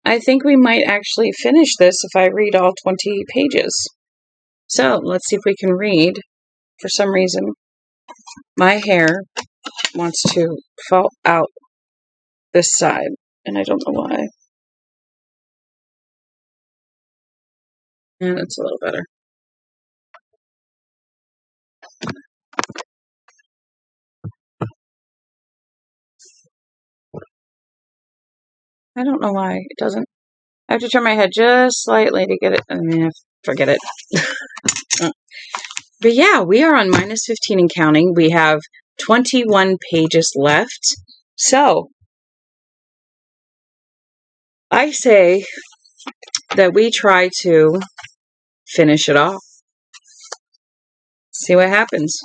I think we might actually finish this if I read all 20 pages. So, let's see if we can read. For some reason, my hair wants to fall out this side, and I don't know why. And it's a little better. I don't know why it doesn't. I have to turn my head just slightly to get it. I mean, forget it. But yeah, we are on minus 15 and counting. We have 21 pages left. So, I say that we try to finish it off. See what happens.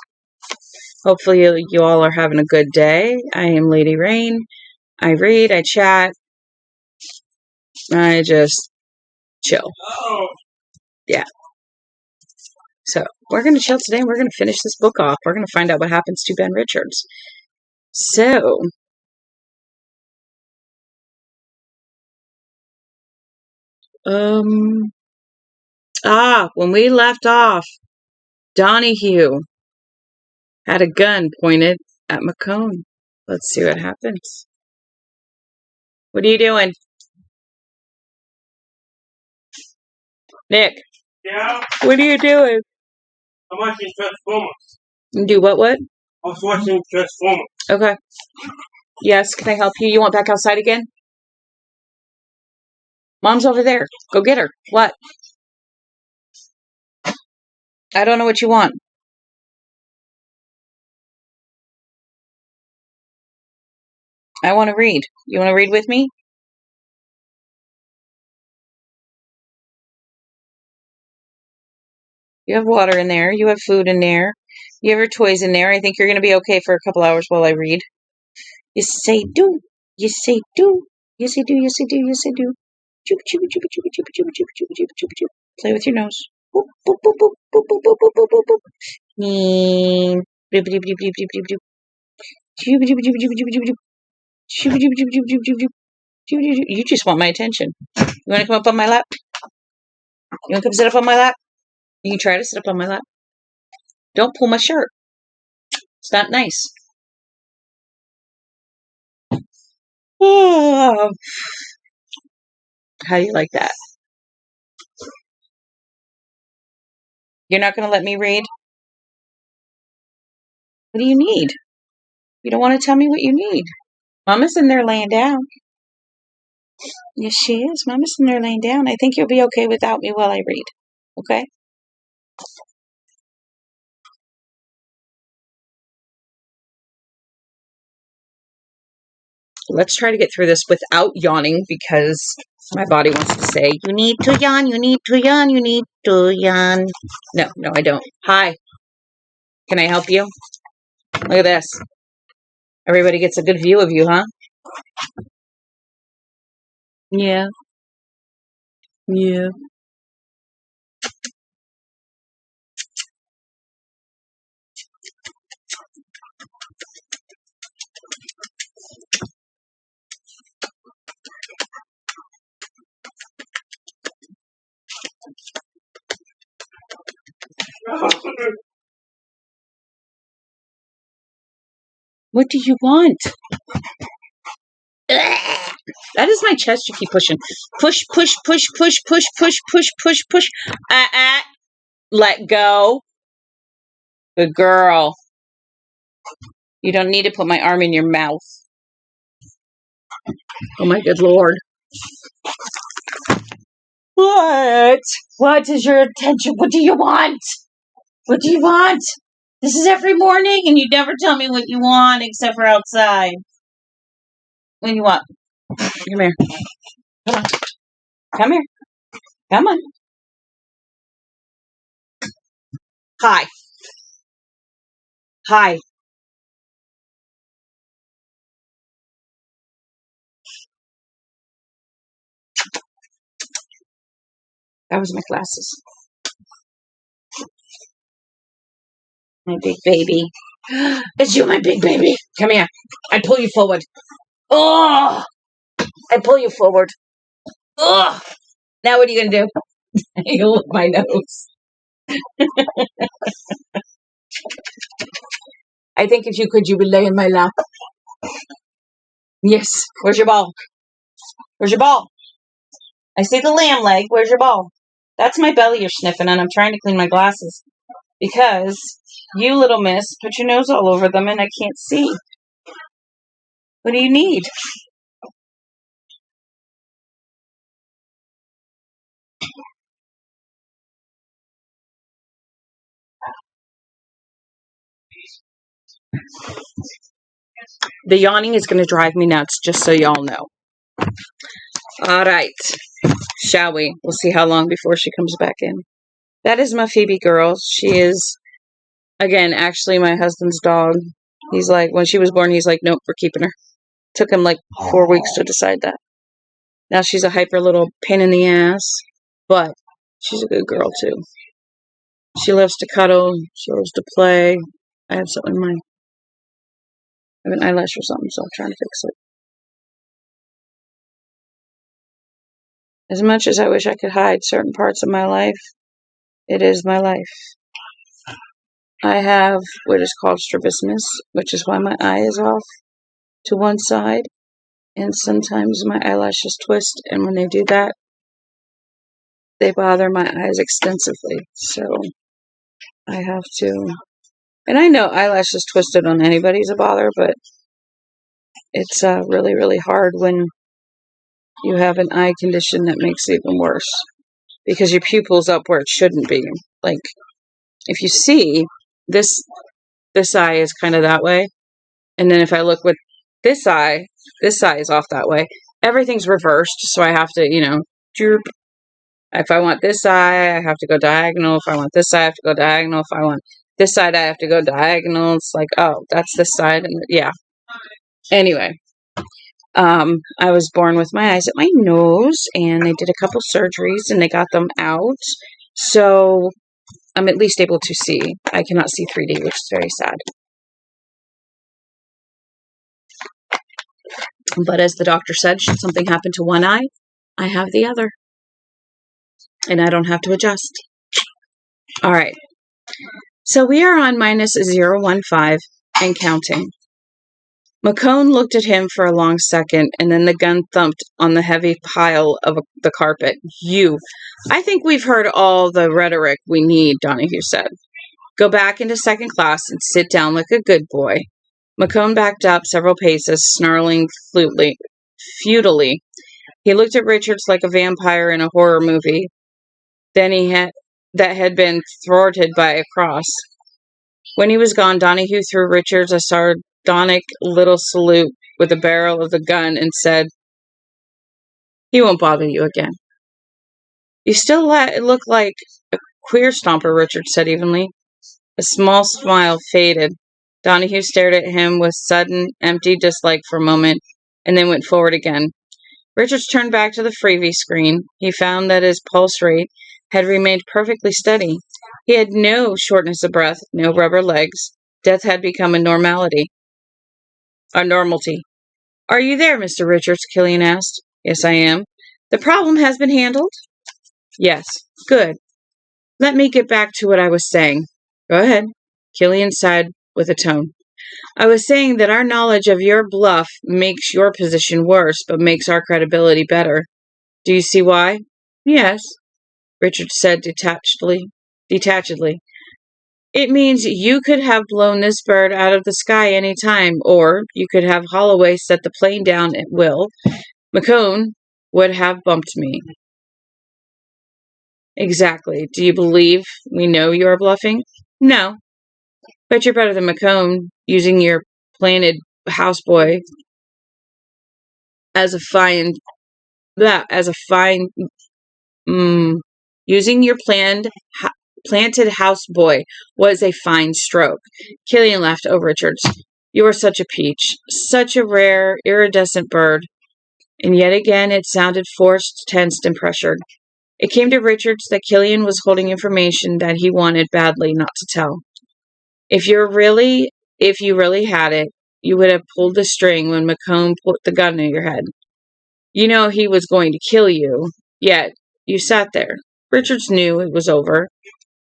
Hopefully you all are having a good day. I am Lady Rain. I read, I chat, I just chill. Yeah. So, we're going to chill today and we're going to finish this book off. We're going to find out what happens to Ben Richards. So, when we left off, Donahue had a gun pointed at McCone. Let's see what happens. What are you doing? Nick? Yeah? What are you doing? I'm watching Transformers. You do what? I was watching Transformers. Okay. Yes, can I help you? You want back outside again? Mom's over there. Go get her. What? I don't know what you want. I want to read. You want to read with me? You have water in there. You have food in there. You have your toys in there. I think you're going to be okay for a couple hours while I read. Yes, I do. Yes, I do. Yes, I do. Yes, I do. Yes, I do. Choop, choop, choop, choop, choop, choop, choop, choop, choop, choop, choop. Play with your nose. Boop, boop, boop, boop, boop, boop, boop, boop, boop, boop. Bloop, bloop, bloop, bloop, bloop, bloop, bloop. Choop, choop, choop, choop, choop, choop, choop. Choop, choop, choop, choop, choop, choop, choop. Choop, choop, choop. You just want my attention. You want to come up on my lap? You want to come sit up on my lap? You can try to sit up on my lap. Don't pull my shirt. It's not nice. Oh. How do you like that? You're not going to let me read? What do you need? You don't want to tell me what you need. Mama's in there laying down. Yes, she is. Mama's in there laying down. I think you'll be okay without me while I read. Okay? Let's try to get through this without yawning because my body wants to say, you need to yawn, you need to yawn, you need to yawn. No, I don't. Hi. Can I help you? Look at this. Everybody gets a good view of you, huh? Yeah. Yeah. What do you want? That is my chest you keep pushing. Push, push, push, push, push, push, push, push, push. Let go. Good girl. You don't need to put my arm in your mouth. Oh my good Lord. What? What is your attention? What do you want? What do you want? This is every morning and you never tell me what you want except for outside. What do you want? Come here. Come on. Come here. Come on. Hi. Hi. That was my glasses. My big baby. It's you, my big baby. Come here. I pull you forward. Oh! I pull you forward. Ugh! Now what are you going to do? You lick my nose. I think if you could, you would lay in my lap. Yes. Where's your ball? Where's your ball? I see the lamb leg. Where's your ball? That's my belly you're sniffing, and I'm trying to clean my glasses. Because you, little miss, put your nose all over them, and I can't see. What do you need? The yawning is going to drive me nuts, just so y'all know. All right. Shall we? We'll see how long before she comes back in. That is my Phoebe girl. She is, again, actually my husband's dog. He's like, when she was born, he's like, nope, we're keeping her. Took him like 4 weeks to decide that. Now she's a hyper little pain in the ass, but she's a good girl too. She loves to cuddle. She loves to play. I have something in my, I have an eyelash or something, so I'm trying to fix it. As much as I wish I could hide certain parts of my life, it is my life. I have what is called strabismus, which is why my eye is off to one side, and sometimes my eyelashes twist, and when they do that, they bother my eyes extensively, so I have to, and I know eyelashes twisted on anybody's a bother, but it's really, really hard when you have an eye condition that makes it even worse, because your pupil's up where it shouldn't be. Like, if you see, this eye is kind of that way, and then if I look with this eye is off that way. Everything's reversed, so I have to, droop. If I want this eye, I have to go diagonal. If I want this eye, I have to go diagonal. If I want this side, I have to go diagonal. It's like, oh, that's this side, and yeah. Anyway, I was born with my eyes at my nose, and they did a couple surgeries, and they got them out. So I'm at least able to see. I cannot see 3D, which is very sad. But as the doctor said, should something happen to one eye, I have the other. And I don't have to adjust. All right. So we are on minus 0.15 and counting. McCone looked at him for a long second, and then the gun thumped on the heavy pile of the carpet. I think we've heard all the rhetoric we need, Donahue said. Go back into second class and sit down like a good boy. McCone backed up several paces, snarling futilely. He looked at Richards like a vampire in a horror movie. Then that had been thwarted by a cross. When he was gone, Donahue threw Richards a sardonic little salute with the barrel of the gun and said, he won't bother you again. You still look like a queer stomper, Richards said evenly. A small smile faded. Donahue stared at him with sudden, empty dislike for a moment, and then went forward again. Richards turned back to the freebie screen. He found that his pulse rate had remained perfectly steady. He had no shortness of breath, no rubber legs. Death had become a normality. A normalty. Are you there, Mr. Richards? Killian asked. Yes, I am. The problem has been handled? Yes. Good. Let me get back to what I was saying. Go ahead, Killian said with a tone. I was saying that our knowledge of your bluff makes your position worse, but makes our credibility better. Do you see why? Yes, Richard said detachedly. It means you could have blown this bird out of the sky any time, or you could have Holloway set the plane down at will. McCone would have bumped me. Exactly. Do you believe we know you are bluffing? No. But you're better than McCone, using your planted houseboy as a fine using your planted houseboy was a fine stroke. Killian laughed over Richards. You are such a peach, such a rare, iridescent bird. And yet again it sounded forced, tensed, and pressured. It came to Richards that Killian was holding information that he wanted badly not to tell. If you really had it, you would have pulled the string when McCone put the gun in your head. You know he was going to kill you, yet you sat there. Richards knew it was over,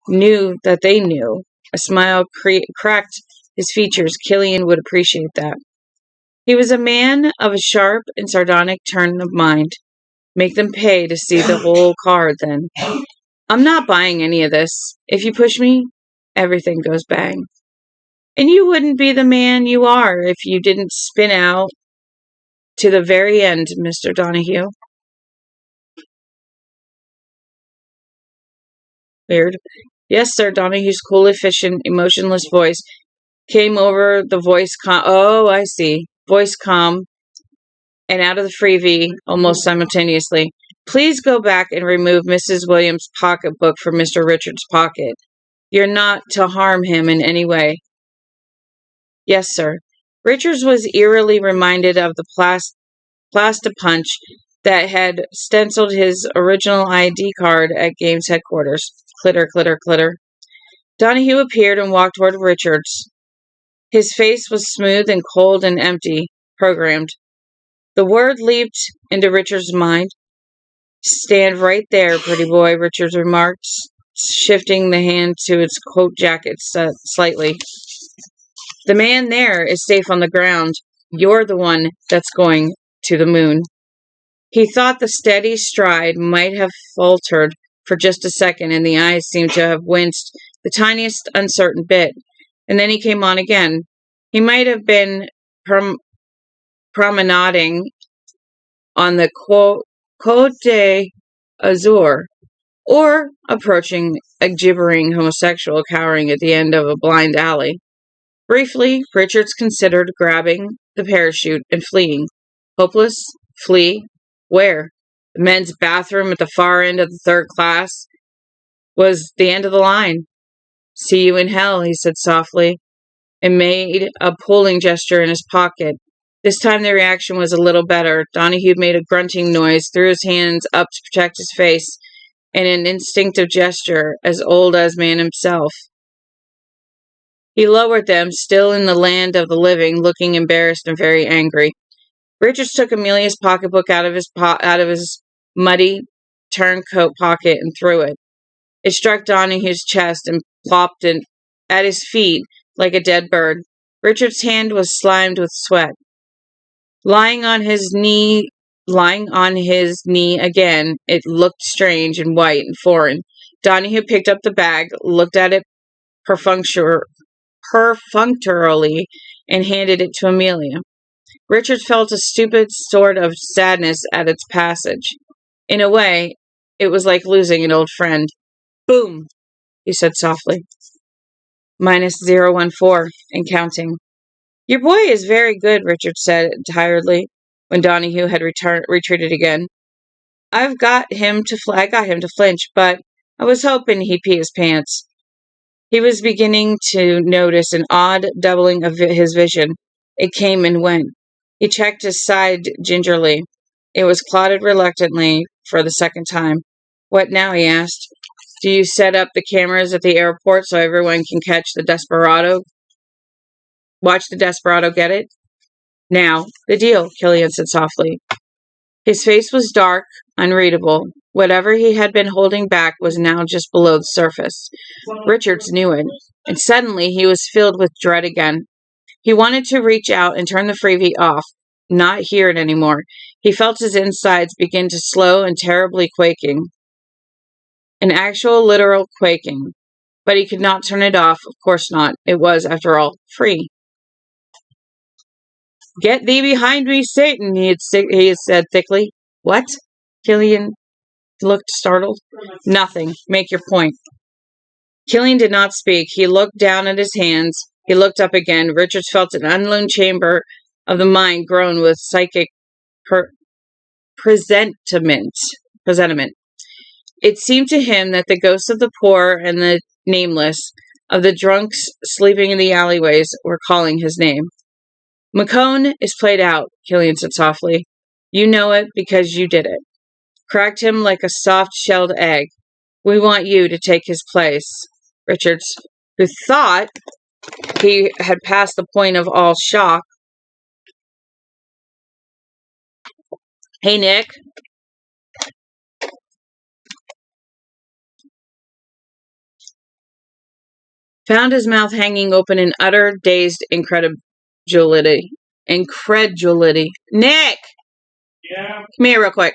knew that they knew. A smile cracked his features. Killian would appreciate that. He was a man of a sharp and sardonic turn of mind. Make them pay to see the whole card, then. I'm not buying any of this. If you push me, everything goes bang. And you wouldn't be the man you are if you didn't spin out to the very end, Mr. Donahue. Weird. Yes, sir. Donahue's cool, efficient, emotionless voice came over the voice oh, I see. Voice calm and out of the freebie almost simultaneously. Please go back and remove Mrs. Williams' pocketbook from Mr. Richards' pocket. You're not to harm him in any way. Yes, sir. Richards was eerily reminded of the plastipunch that had stenciled his original ID card at Games headquarters. Clitter, clitter, clitter. Donahue appeared and walked toward Richards. His face was smooth and cold and empty, programmed. The word leaped into Richards' mind. Stand right there, pretty boy, Richards remarked, shifting the hand to its coat jacket slightly. The man there is safe on the ground. You're the one that's going to the moon. He thought the steady stride might have faltered for just a second, and the eyes seemed to have winced the tiniest uncertain bit. And then he came on again. He might have been promenading on the Côte d'Azur, or approaching a gibbering homosexual cowering at the end of a blind alley. Briefly, Richards considered grabbing the parachute and fleeing. Hopeless? Flee? Where? The men's bathroom at the far end of the third class was the end of the line. See you in hell, he said softly, and made a pulling gesture in his pocket. This time the reaction was a little better. Donahue made a grunting noise, threw his hands up to protect his face, in an instinctive gesture as old as man himself. He lowered them, still in the land of the living, looking embarrassed and very angry. Richards took Amelia's pocketbook out of his muddy turncoat pocket and threw it. It struck Donahue's chest and plopped at his feet like a dead bird. Richard's hand was slimed with sweat. Lying on his knee again, it looked strange and white and foreign. Donahue picked up the bag, looked at it perfunctorily, and handed it to Amelia. Richard felt a stupid sort of sadness at its passage. In a way, it was like losing an old friend. Boom, he said softly. -014 and counting. Your boy is very good, Richard said tiredly, when Donahue had retreated again. I got him to flinch, but I was hoping he'd pee his pants. He was beginning to notice an odd doubling of his vision. It came and went. He checked his side gingerly. It was clotted reluctantly for the second time. What now? He asked. Do you set up the cameras at the airport so everyone can watch the desperado get it? Now, the deal, Killian said softly. His face was dark, unreadable. Whatever he had been holding back was now just below the surface. Richards knew it, and suddenly he was filled with dread again. He wanted to reach out and turn the freebie off, not hear it anymore. He felt his insides begin to slow and terribly quaking. An actual, literal quaking. But he could not turn it off, of course not. It was, after all, free. Get thee behind me, Satan, he had said thickly. What? Killian looked startled. Nothing. Make your point. Killian did not speak. He looked down at his hands. He looked up again. Richards felt an unknown chamber of the mind groan with psychic presentiment. It seemed to him that the ghosts of the poor and the nameless, of the drunks sleeping in the alleyways, were calling his name. McCone is played out, Killian said softly. You know it because you did it. Cracked him like a soft-shelled egg. We want you to take his place. Richards, who thought he had passed the point of all shock, Hey, Nick. Found his mouth hanging open in utter dazed incredulity. Nick! Yeah. Come here real quick.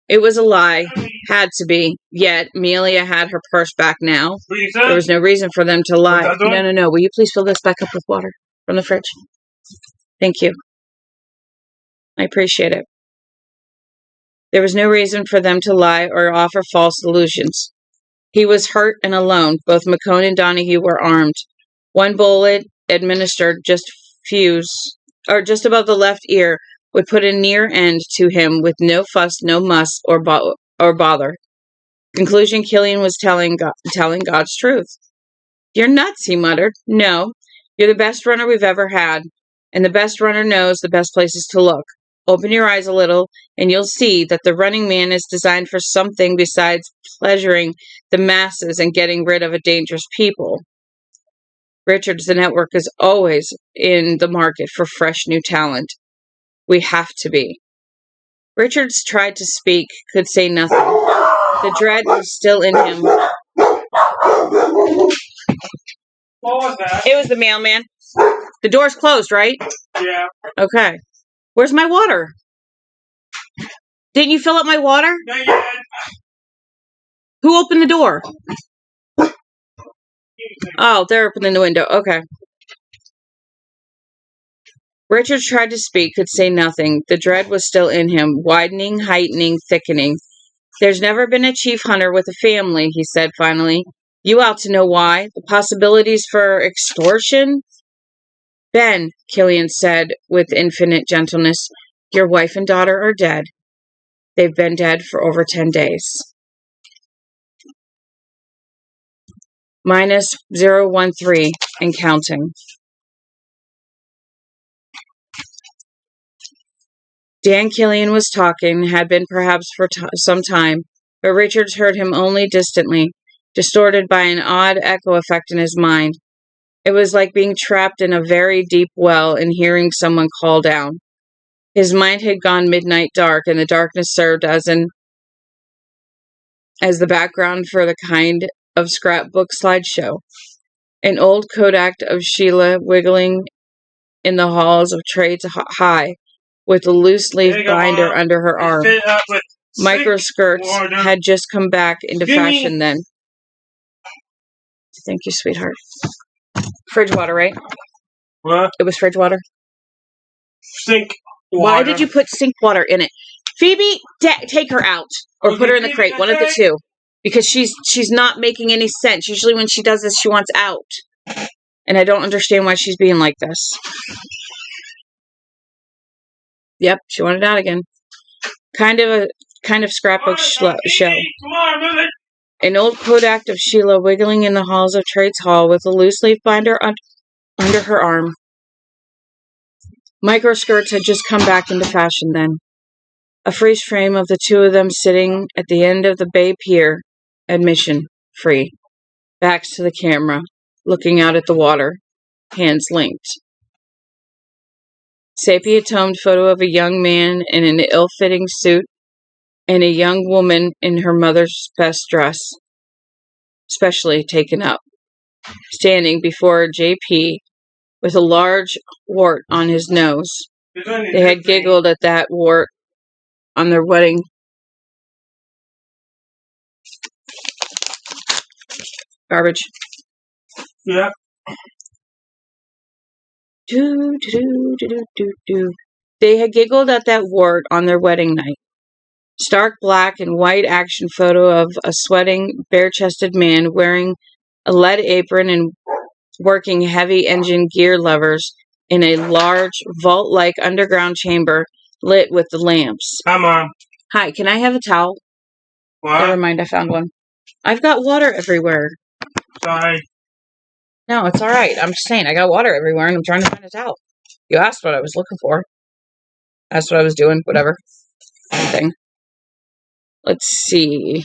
It was a lie. Had to be. Yet, Amelia had her purse back now. Lisa? There was no reason for them to lie. What's that doing? No. Will you please fill this back up with water from the fridge? Thank you. I appreciate it. There was no reason for them to lie or offer false illusions. He was hurt and alone. Both McCone and Donahue were armed. One bullet administered just above the left ear would put a near end to him with no fuss, no muss, or bother. Conclusion: Killian was telling God's truth. You're nuts, he muttered. No, you're the best runner we've ever had, and the best runner knows the best places to look. Open your eyes a little, and you'll see that the running man is designed for something besides pleasuring the masses and getting rid of a dangerous people. Richards, the network is always in the market for fresh new talent. We have to be. Richards tried to speak, could say nothing. The dread was still in him. What was that? It was the mailman. The door's closed, right? Yeah. Okay. Where's my water? Didn't you fill up my water? Not yet. Who opened the door? Oh, they're opening the window. Okay. Richard tried to speak, could say nothing. The dread was still in him, widening, heightening, thickening. There's never been a chief hunter with a family, he said finally. You ought to know why. The possibilities for extortion? Ben, Killian said with infinite gentleness, your wife and daughter are dead. They've been dead for over 10 days. Minus 013 and counting. Dan Killian was talking, had been perhaps for some time, but Richards heard him only distantly, distorted by an odd echo effect in his mind. It was like being trapped in a very deep well and hearing someone call down. His mind had gone midnight dark, and the darkness served as the background for the kind of scrapbook slideshow. An old Kodak of Sheila wiggling in the halls of Trades High, with a loose-leaf binder under her arm. Microskirts had just come back into fashion then. Thank you, sweetheart. Fridge water, right? What? It was fridge water? Sink water. Why did you put sink water in it? Phoebe, take her out. Or put her in the crate. One of the two. Because she's not making any sense. Usually when she does this, she wants out. And I don't understand why she's being like this. Yep, she wanted out again. Kind of scrapbook show. An old Kodak of Sheila wiggling in the halls of Trades Hall with a loose-leaf binder under her arm. Microskirts had just come back into fashion then. A freeze frame of the two of them sitting at the end of the Bay Pier, admission free. Backs to the camera, looking out at the water, hands linked. Sepia-toned photo of a young man in an ill-fitting suit and a young woman in her mother's best dress, specially taken up, standing before JP with a large wart on his nose. They had giggled at that wart on their wedding. Garbage. Yeah. They had giggled at that wart on their wedding night. Stark black and white action photo of a sweating, bare-chested man wearing a lead apron and working heavy engine gear levers in a large, vault-like underground chamber lit with the lamps. Hi, Mom. Hi, can I have a towel? What? Never mind, I found one. I've got water everywhere. Sorry. No, it's all right. I'm just saying, I got water everywhere, and I'm trying to find a towel. You asked what I was looking for. That's what I was doing. Whatever. Thing. Let's see.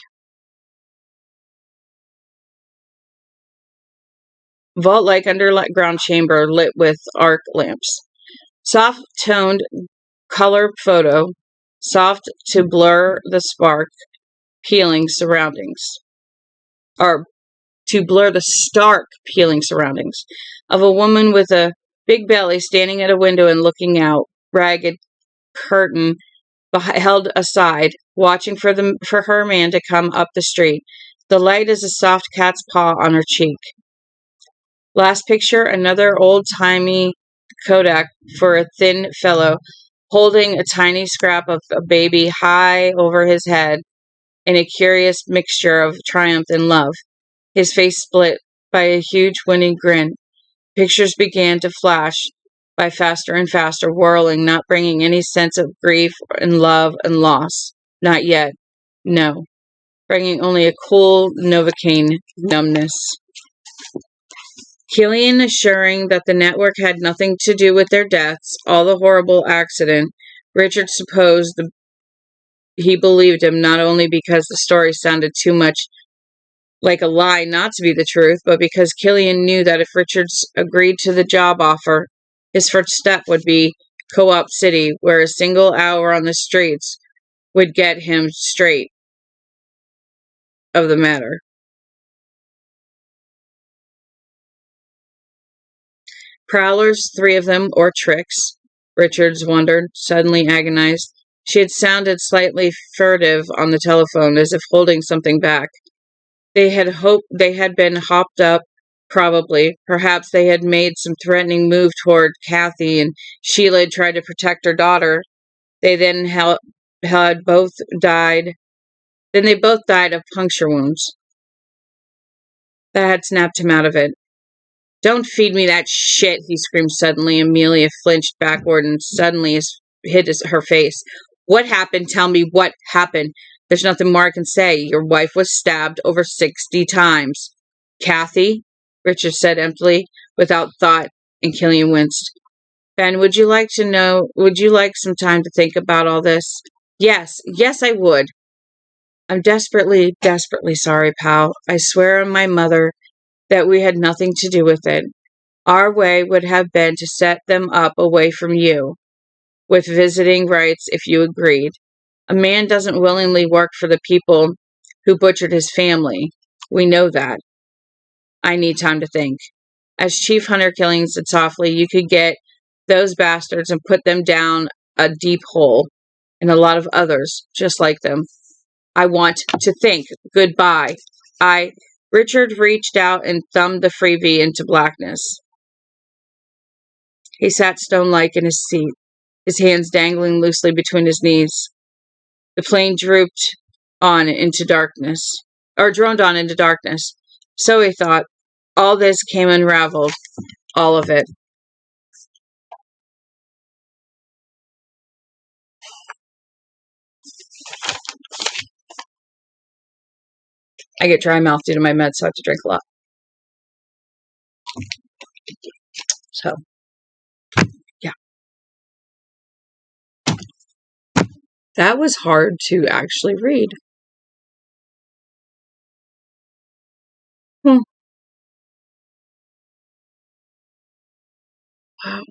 Vault-like underground chamber lit with arc lamps. Soft-toned color photo soft to blur the spark, peeling surroundings. Or to blur the stark, peeling surroundings of a woman with a big belly standing at a window and looking out, ragged curtain held aside, watching for her man to come up the street. The light is a soft cat's paw on her cheek. Last picture, another old-timey Kodak for a thin fellow, holding a tiny scrap of a baby high over his head in a curious mixture of triumph and love. His face split by a huge winning grin. Pictures began to flash by faster and faster, whirling, not bringing any sense of grief and love and loss. Not yet. No. Bringing only a cool Novocaine numbness. Killian assuring that the network had nothing to do with their deaths, all the horrible accident. Richard supposed he believed him not only because the story sounded too much like a lie not to be the truth, but because Killian knew that if Richards agreed to the job offer, his first step would be Co-op City, where a single hour on the streets would get him straight of the matter. Prowlers, 3 of them, or tricks? Richards wondered, suddenly agonized. She had sounded slightly furtive on the telephone, as if holding something back. They had been hopped up, probably. Perhaps they had made some threatening move toward Kathy, and Sheila had tried to protect her daughter. They then had both died. Then they both died of puncture wounds. That had snapped him out of it. "Don't feed me that shit," he screamed suddenly. Amelia flinched backward and suddenly hid her face. "What happened? Tell me what happened. There's nothing more I can say. Your wife was stabbed over 60 times. Kathy?" Richard said emptily, without thought, and Killian winced. "Ben, would you like some time to think about all this?" Yes, I would. "I'm desperately, desperately sorry, pal. I swear on my mother that we had nothing to do with it. Our way would have been to set them up away from you, with visiting rights if you agreed. A man doesn't willingly work for the people who butchered his family. We know that. I need time to think. As Chief Hunter Killing said softly, you could get those bastards and put them down a deep hole, and a lot of others just like them. I want to think. Goodbye. Richard reached out and thumbed the freebie into blackness. He sat stone-like in his seat, his hands dangling loosely between his knees. The plane droned on into darkness. So he thought, all this came unraveled, all of it. I get dry mouth due to my meds, so I have to drink a lot. So, yeah. That was hard to actually read. Wow.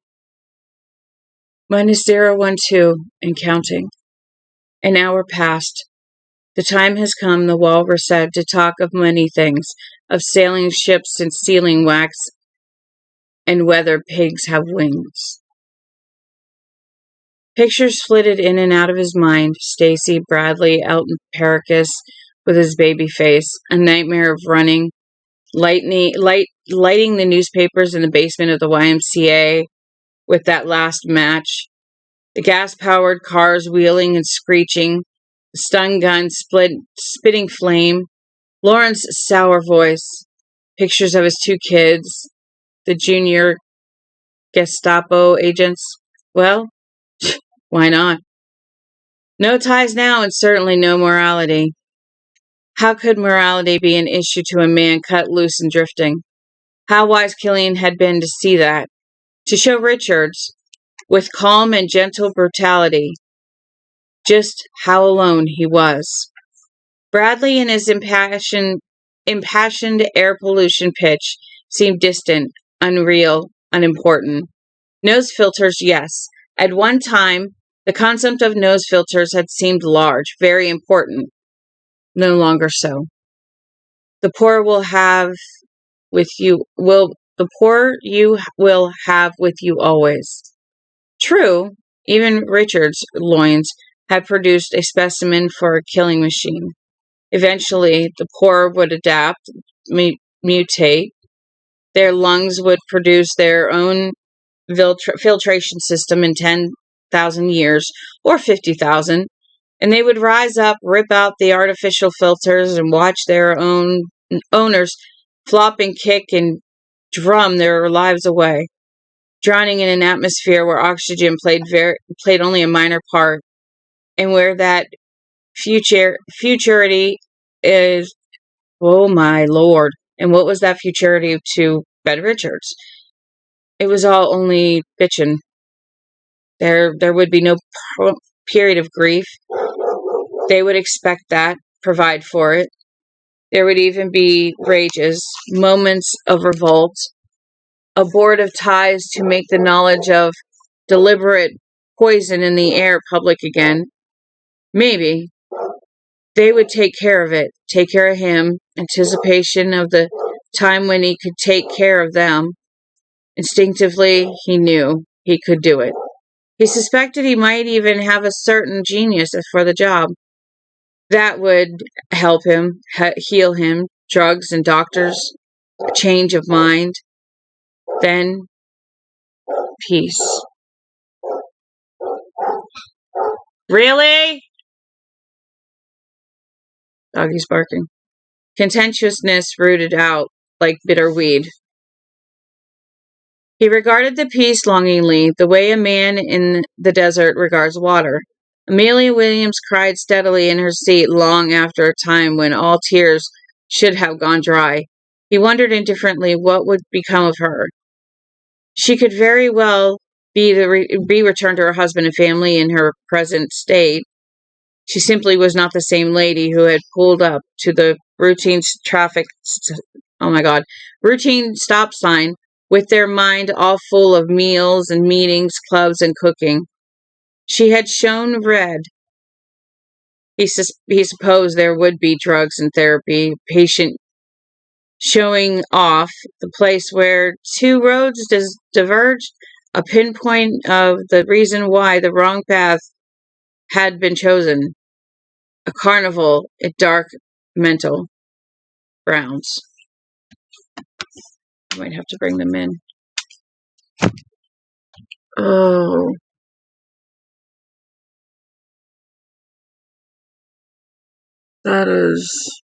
-012 and counting. An hour passed. The time has come, the walrus said, to talk of many things, of sailing ships and sealing wax, and whether pigs have wings. Pictures flitted in and out of his mind. Stacy, Bradley, Elton Perkis with his baby face, a nightmare of lighting the newspapers in the basement of the YMCA with that last match, the gas-powered cars wheeling and screeching, the stun gun spitting flame, Lauren's sour voice, pictures of his 2 kids, the junior Gestapo agents. Well, why not? No ties now, and certainly no morality. How could morality be an issue to a man cut loose and drifting? How wise Killian had been to see that, to show Richards, with calm and gentle brutality, just how alone he was. Bradley in his impassioned air pollution pitch seemed distant, unreal, unimportant. Nose filters, yes. At one time, The concept of nose filters had seemed large, very important. No longer so. The poor will have with you will the poor you will have with you always. True, even Richard's loins had produced a specimen for a killing machine. Eventually, the poor would adapt, mutate. Their lungs would produce their own filtration system in 10,000 years or 50,000, and they would rise up, rip out the artificial filters, and watch their own owners flop and kick and drum their lives away, drowning in an atmosphere where oxygen played only a minor part, and where that futurity is. Oh my lord! And what was that futurity to Ben Richards? It was all only bitchin'. There would be no period of grief. They would expect that, provide for it. There would even be rages, moments of revolt, abortive ties to make the knowledge of deliberate poison in the air public again. Maybe. They would take care of it, take care of him, anticipation of the time when he could take care of them. Instinctively, he knew he could do it. He suspected he might even have a certain genius for the job. That would help him, heal him, drugs and doctors, a change of mind, then peace. Really? Doggy's barking. Contentiousness rooted out like bitter weed. He regarded the peace longingly, the way a man in the desert regards water. Amelia Williams cried steadily in her seat long after a time when all tears should have gone dry. He wondered indifferently what would become of her. She could very well be returned to her husband and family in her present state. She simply was not the same lady who had pulled up to the routine routine stop sign with their mind all full of meals and meetings, clubs, and cooking. She had shown red. He supposed there would be drugs and therapy, patient showing off, the place where two roads diverged, a pinpoint of the reason why the wrong path had been chosen. A carnival at dark mental grounds. I might have to bring them in. Oh. That is...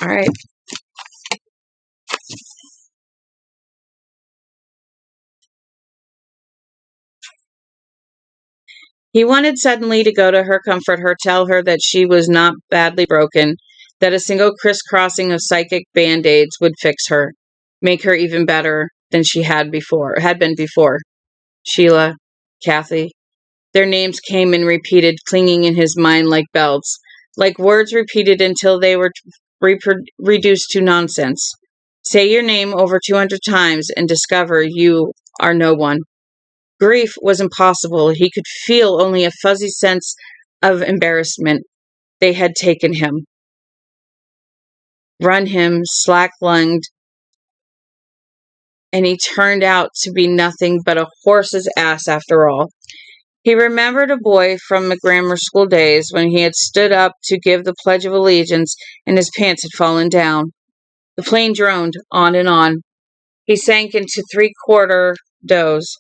All right. He wanted suddenly to go to her, comfort her, tell her that she was not badly broken, that a single crisscrossing of psychic band-aids would fix her, make her even better than she had been before. Sheila, Kathy. Their names came and repeated, clinging in his mind like bells, like words repeated until they were reduced to nonsense. Say your name over 200 times and discover you are no one. Grief was impossible. He could feel only a fuzzy sense of embarrassment. They had taken him, run him slack-lunged, and he turned out to be nothing but a horse's ass after all. He remembered a boy from the grammar school days when he had stood up to give the Pledge of Allegiance and his pants had fallen down. The plane droned on and on. He sank into three-quarter doze.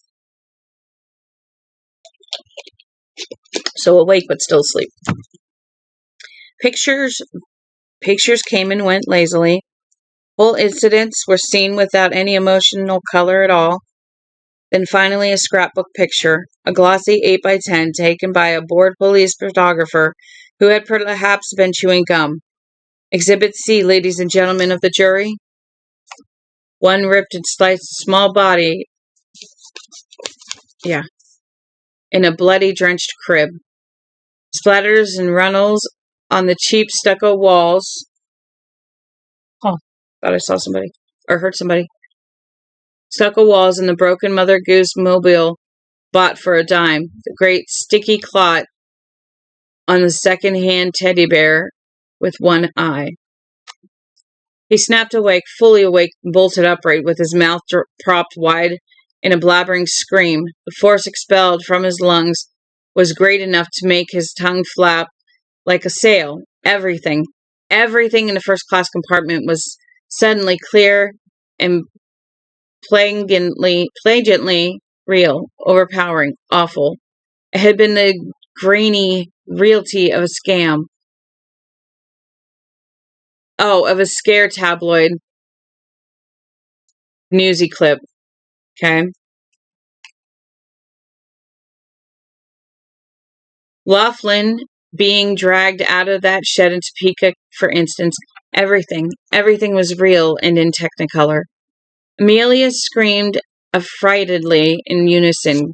So awake but still asleep. Pictures came and went lazily. Whole incidents were seen without any emotional color at all. Then finally a scrapbook picture, a glossy 8x10 taken by a bored police photographer who had perhaps been chewing gum. Exhibit C, ladies and gentlemen of the jury. One ripped and sliced small body, in a bloody, drenched crib. splatters and runnels on the cheap stucco walls. Huh. Thought I saw somebody or heard somebody. Stucco walls and the broken Mother Goose mobile bought for a dime. The great sticky clot on the second-hand teddy bear with one eye. He snapped awake, fully awake, bolted upright, with his mouth propped wide in a blabbering scream. The force expelled from his lungs was great enough to make his tongue flap like a sail. Everything in the first-class compartment was suddenly clear and plangently real, overpowering, awful. It had been the grainy reality of a scam. Oh, of a scare tabloid newsy clip. Okay. Laughlin being dragged out of that shed in Topeka, for instance. Everything was real and in Technicolor. Amelia screamed affrightedly in unison,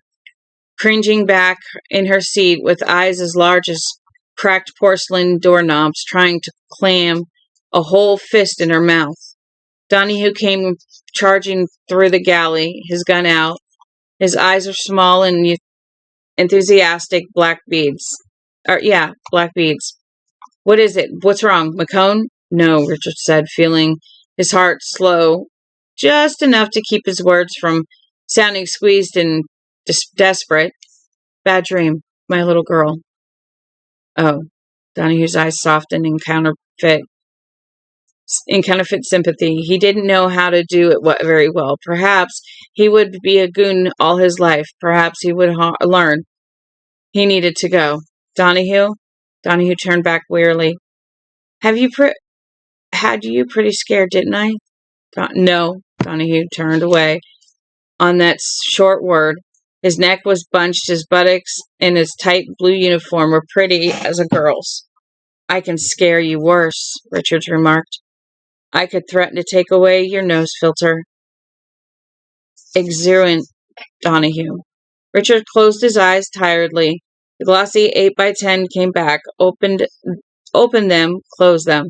cringing back in her seat with eyes as large as cracked porcelain doorknobs, trying to clam a whole fist in her mouth. Donahue came charging through the galley, his gun out. His eyes are small and enthusiastic black beads. Black beads. What is it? What's wrong, McCone? No, Richard said, feeling his heart slow, just enough to keep his words from sounding squeezed and desperate. Bad dream, my little girl. Oh, Donahue's eyes softened in counterfeit sympathy. He didn't know how to do it very well. Perhaps he would be a goon all his life. Perhaps he would learn. He needed to go. Donahue? Donahue turned back wearily. Had you pretty scared, didn't I? No. Donahue turned away on that short word. His neck was bunched, his buttocks in his tight blue uniform were pretty as a girl's. I can scare you worse, Richards remarked. I could threaten to take away your nose filter. Exuberant, Donahue. Richard closed his eyes tiredly. The glossy 8x10 came back, opened them, closed them.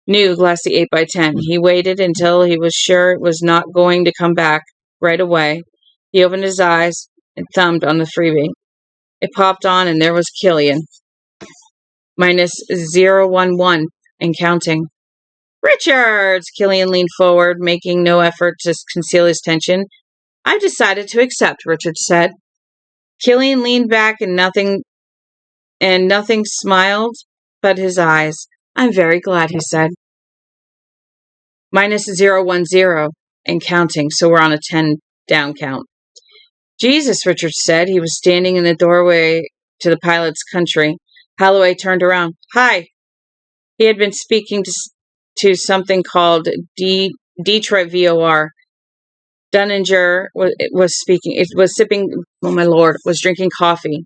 New glossy 8x10. He waited until he was sure it was not going to come back right away. He opened his eyes and thumbed on the freebie. It popped on, and there was Killian. -011 and counting. Richards! Killian leaned forward, making no effort to conceal his tension. I've decided to accept, Richards said. Killian leaned back and nothing smiled but his eyes. I'm very glad, he said. -010 and counting, so we're on a 10 down count. Jesus, Richards said. He was standing in the doorway to the pilot's country. Holloway turned around. Hi. He had been speaking to something called Detroit VOR. Dunninger was speaking. It was sipping. Oh my lord! Was drinking coffee.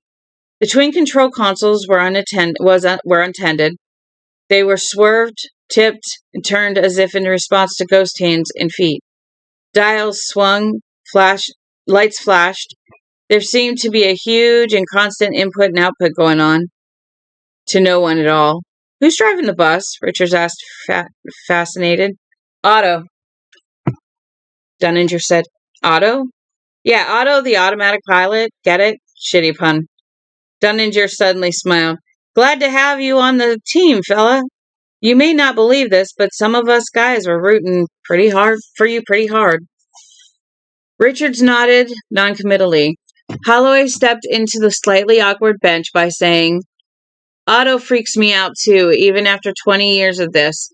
The twin control consoles were untended. They were swerved, tipped, and turned as if in response to ghost hands and feet. Dials swung, lights flashed. There seemed to be a huge and constant input and output going on. To no one at all. Who's driving the bus? Richards asked, fascinated. Otto. Dunninger said, Otto? Yeah, Otto, the automatic pilot. Get it? Shitty pun. Dunninger suddenly smiled. Glad to have you on the team, fella. You may not believe this, but some of us guys were rooting pretty hard. Richards nodded noncommittally. Holloway stepped into the slightly awkward bench by saying, Otto freaks me out too, even after 20 years of this.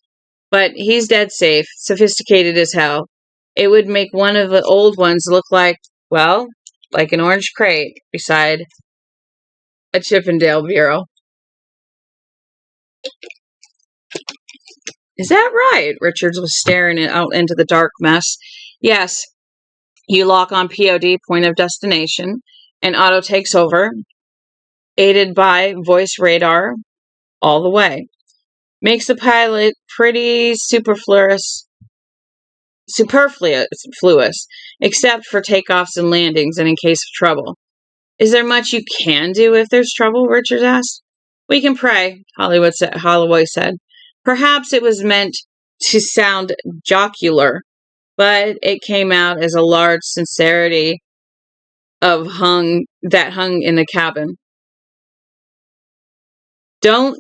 But he's dead safe, sophisticated as hell. It would make one of the old ones look like an orange crate beside a Chippendale bureau. Is that right? Richards was staring out into the dark mess. Yes. You lock on POD, point of destination, and Otto takes over, aided by voice radar all the way. Makes the pilot pretty superfluous, except for takeoffs and landings and in case of trouble. Is there much you can do if there's trouble? Richards asked. We can pray, Holloway said. Perhaps it was meant to sound jocular, but it came out as a large sincerity hung in the cabin. Do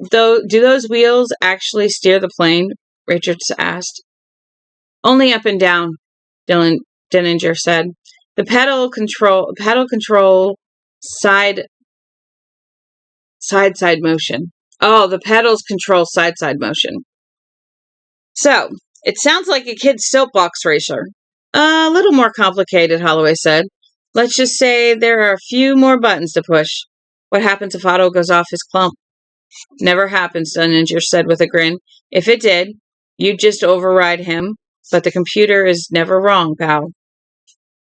those wheels actually steer the plane? Richards asked. Only up and down, Denninger said. The pedal control side motion. Oh, the pedals control side motion. So, it sounds like a kid's soapbox racer. A little more complicated, Holloway said. Let's just say there are a few more buttons to push. What happens if Otto goes off his clump? Never happens, Dunninger said with a grin. If it did, you'd just override him, but the computer is never wrong, pal.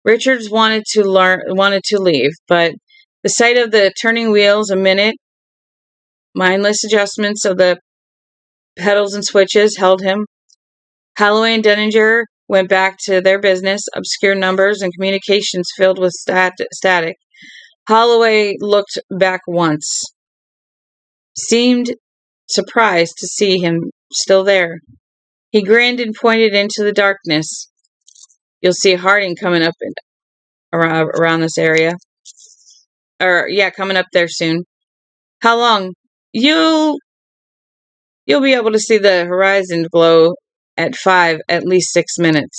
Richards wanted to leave, but the sight of the turning wheels a minute, mindless adjustments of the pedals and switches held him. Holloway and Denninger went back to their business, obscure numbers and communications filled with static. Holloway looked back once, seemed surprised to see him still there. He grinned and pointed into the darkness. You'll see Harding coming up around this area. Coming up there soon. How long? You'll be able to see the horizon glow at 5, at least 6 minutes.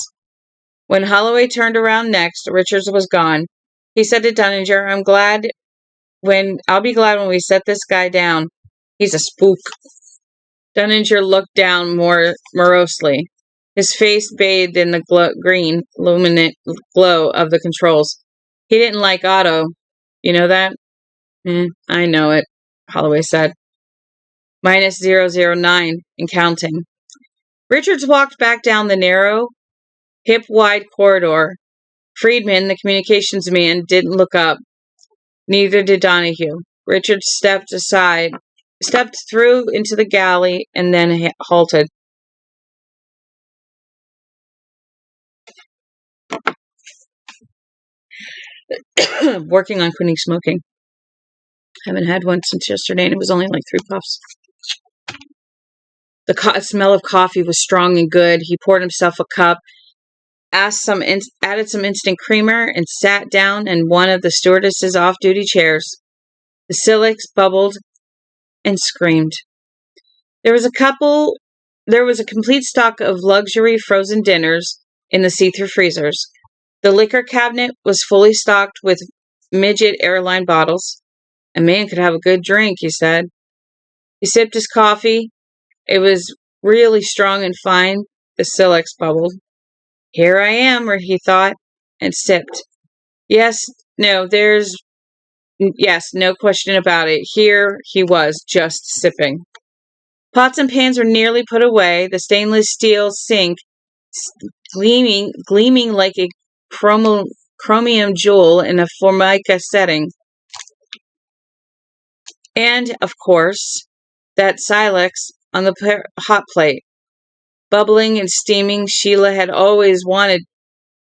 When Holloway turned around next, Richards was gone. He said to Dunninger, I'll be glad when we set this guy down. He's a spook. Dunninger looked down more morosely, his face bathed in the green, luminant glow of the controls. He didn't like Otto. You know that? I know it, Holloway said. Minus 009 and counting. Richards walked back down the narrow, hip-wide corridor. Friedman, the communications man, didn't look up. Neither did Donahue. Richards stepped through into the galley, and then halted. Working on quitting smoking. Haven't had one since yesterday, and it was only like 3 puffs. The smell of coffee was strong and good. He poured himself a cup, added some instant creamer, and sat down in one of the stewardess's off-duty chairs. The silex bubbled and screamed. There was a complete stock of luxury frozen dinners in the see-through freezers. The liquor cabinet was fully stocked with midget airline bottles. A man could have a good drink, he said. He sipped his coffee. It was really strong and fine. The silex bubbled. Here I am, he thought, and sipped. Yes, no question about it. Here he was, just sipping. Pots and pans were nearly put away, the stainless steel sink gleaming like a chromium jewel in a formica setting. And, of course, that silex on the hot plate. Bubbling and steaming, Sheila had always wanted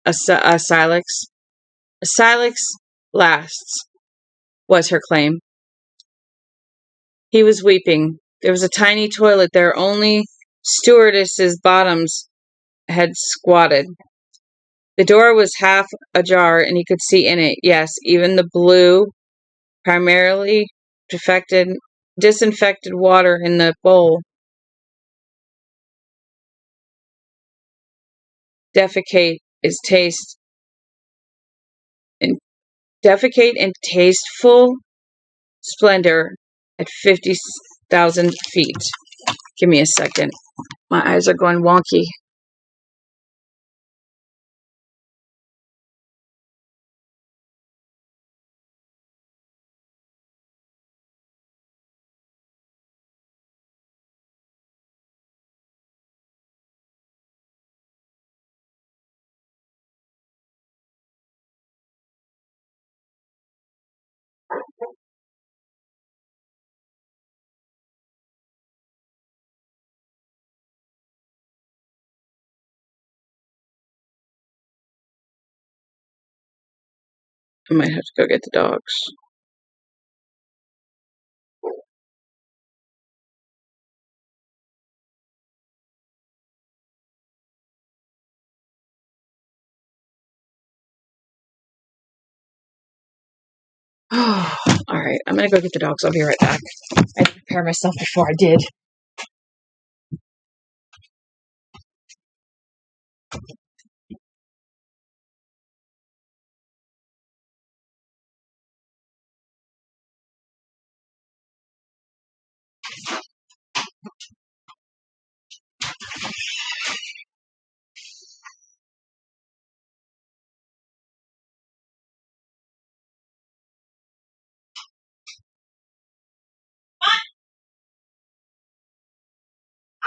a silex. A silex lasts, was her claim. He was weeping. There was a tiny toilet there. Only stewardesses' bottoms had squatted. The door was half ajar, and he could see in it, yes, even the blue, primarily disinfected water in the bowl. Defecate in tasteful splendor at 50,000 feet. Give me a second. My eyes are going wonky. I might have to go get the dogs. All right, I'm going to go get the dogs. I'll be right back. I had to prepare myself before I did.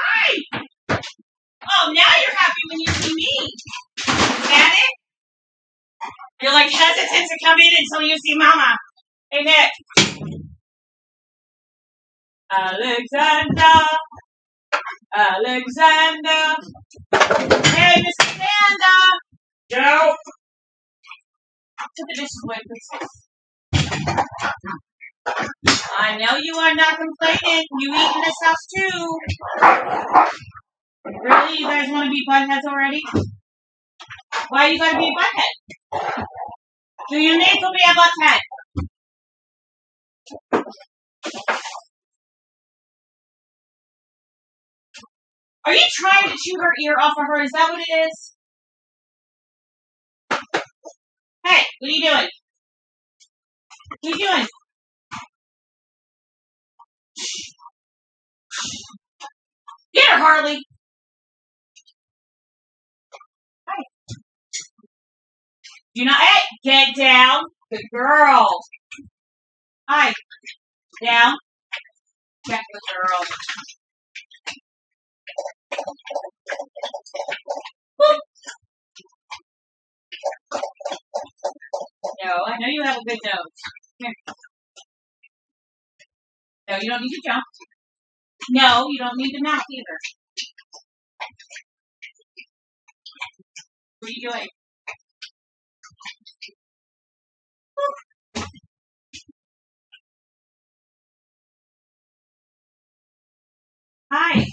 Hi! Oh, now you're happy when you see me. Is that it? You're like hesitant to come in until you see Mama. Hey, Nick. Alexander. Hey, Mr. Panda. Go. To the dishes away, please. I know you are not complaining. You eat in this house too. Really? You guys want to be buttheads already? Why you gotta be a butthead? Do you need to be a butthead? Are you trying to chew her ear off of her? Is that what it is? Hey, what are you doing? What are you doing? Get her, Harley. Hi. Do not. Hey, get down. Good girl. Hi. Down. Get the girl. Boop. No, I know you have a good nose. Here. No, you don't need to jump. No, you don't need to knock either. What are you doing? Hi.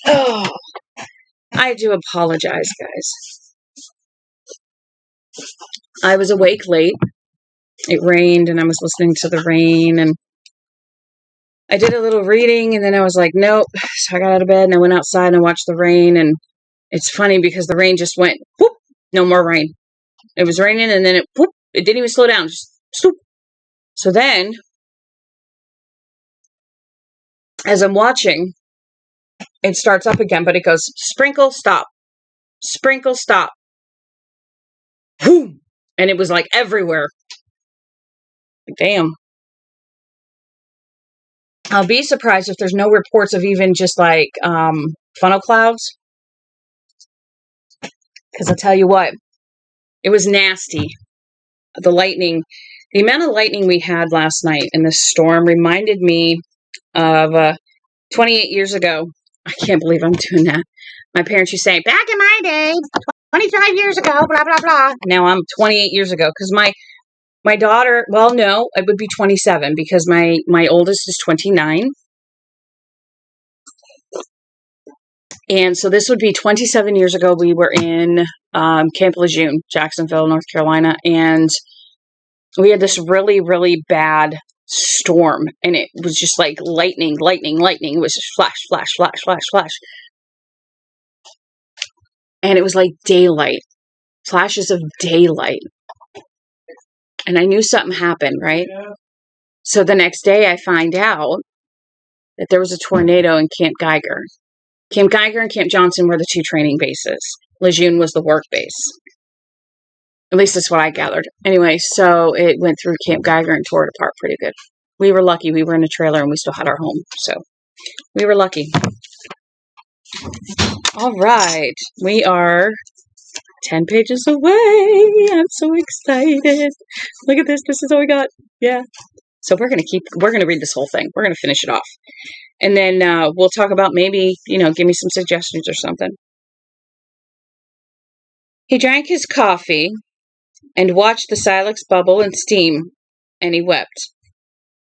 Oh, I do apologize, guys. I was awake late. It rained, and I was listening to the rain, and I did a little reading, and then I was like, nope. So I got out of bed, and I went outside, and I watched the rain, and it's funny because the rain just went, whoop, no more rain. It was raining, and then it, whoop, it didn't even slow down, just swoop. So then, as I'm watching, it starts up again, but it goes, sprinkle, stop. Sprinkle, stop. Boom. And it was like everywhere. Damn. I'll be surprised if there's no reports of even just like funnel clouds. Because I'll tell you what, it was nasty. The lightning, the amount of lightning we had last night in this storm reminded me of 28 years ago. I can't believe I'm doing that. My parents used to say, back in my day, 25 years ago, blah, blah, blah. Now I'm 28 years ago because my daughter, well, no, it would be 27 because my oldest is 29. And so this would be 27 years ago. We were in Camp Lejeune, Jacksonville, North Carolina. And we had this really, really bad storm. And it was just like lightning. It was just flash, flash, flash, flash, flash. And it was like daylight, flashes of daylight. And I knew something happened, right? Yeah. So the next day I find out that there was a tornado in Camp Geiger. Camp Geiger and Camp Johnson were the two training bases. Lejeune was the work base. At least that's what I gathered. Anyway, so it went through Camp Geiger and tore it apart pretty good. We were lucky. We were in a trailer and we still had our home. So we were lucky. All right. We are 10 pages away. I'm so excited. Look at this. This is all we got. Yeah. So we're going to read this whole thing. We're going to finish it off. And then we'll talk about maybe, give me some suggestions or something. He drank his coffee and watched the silex bubble and steam, and he wept.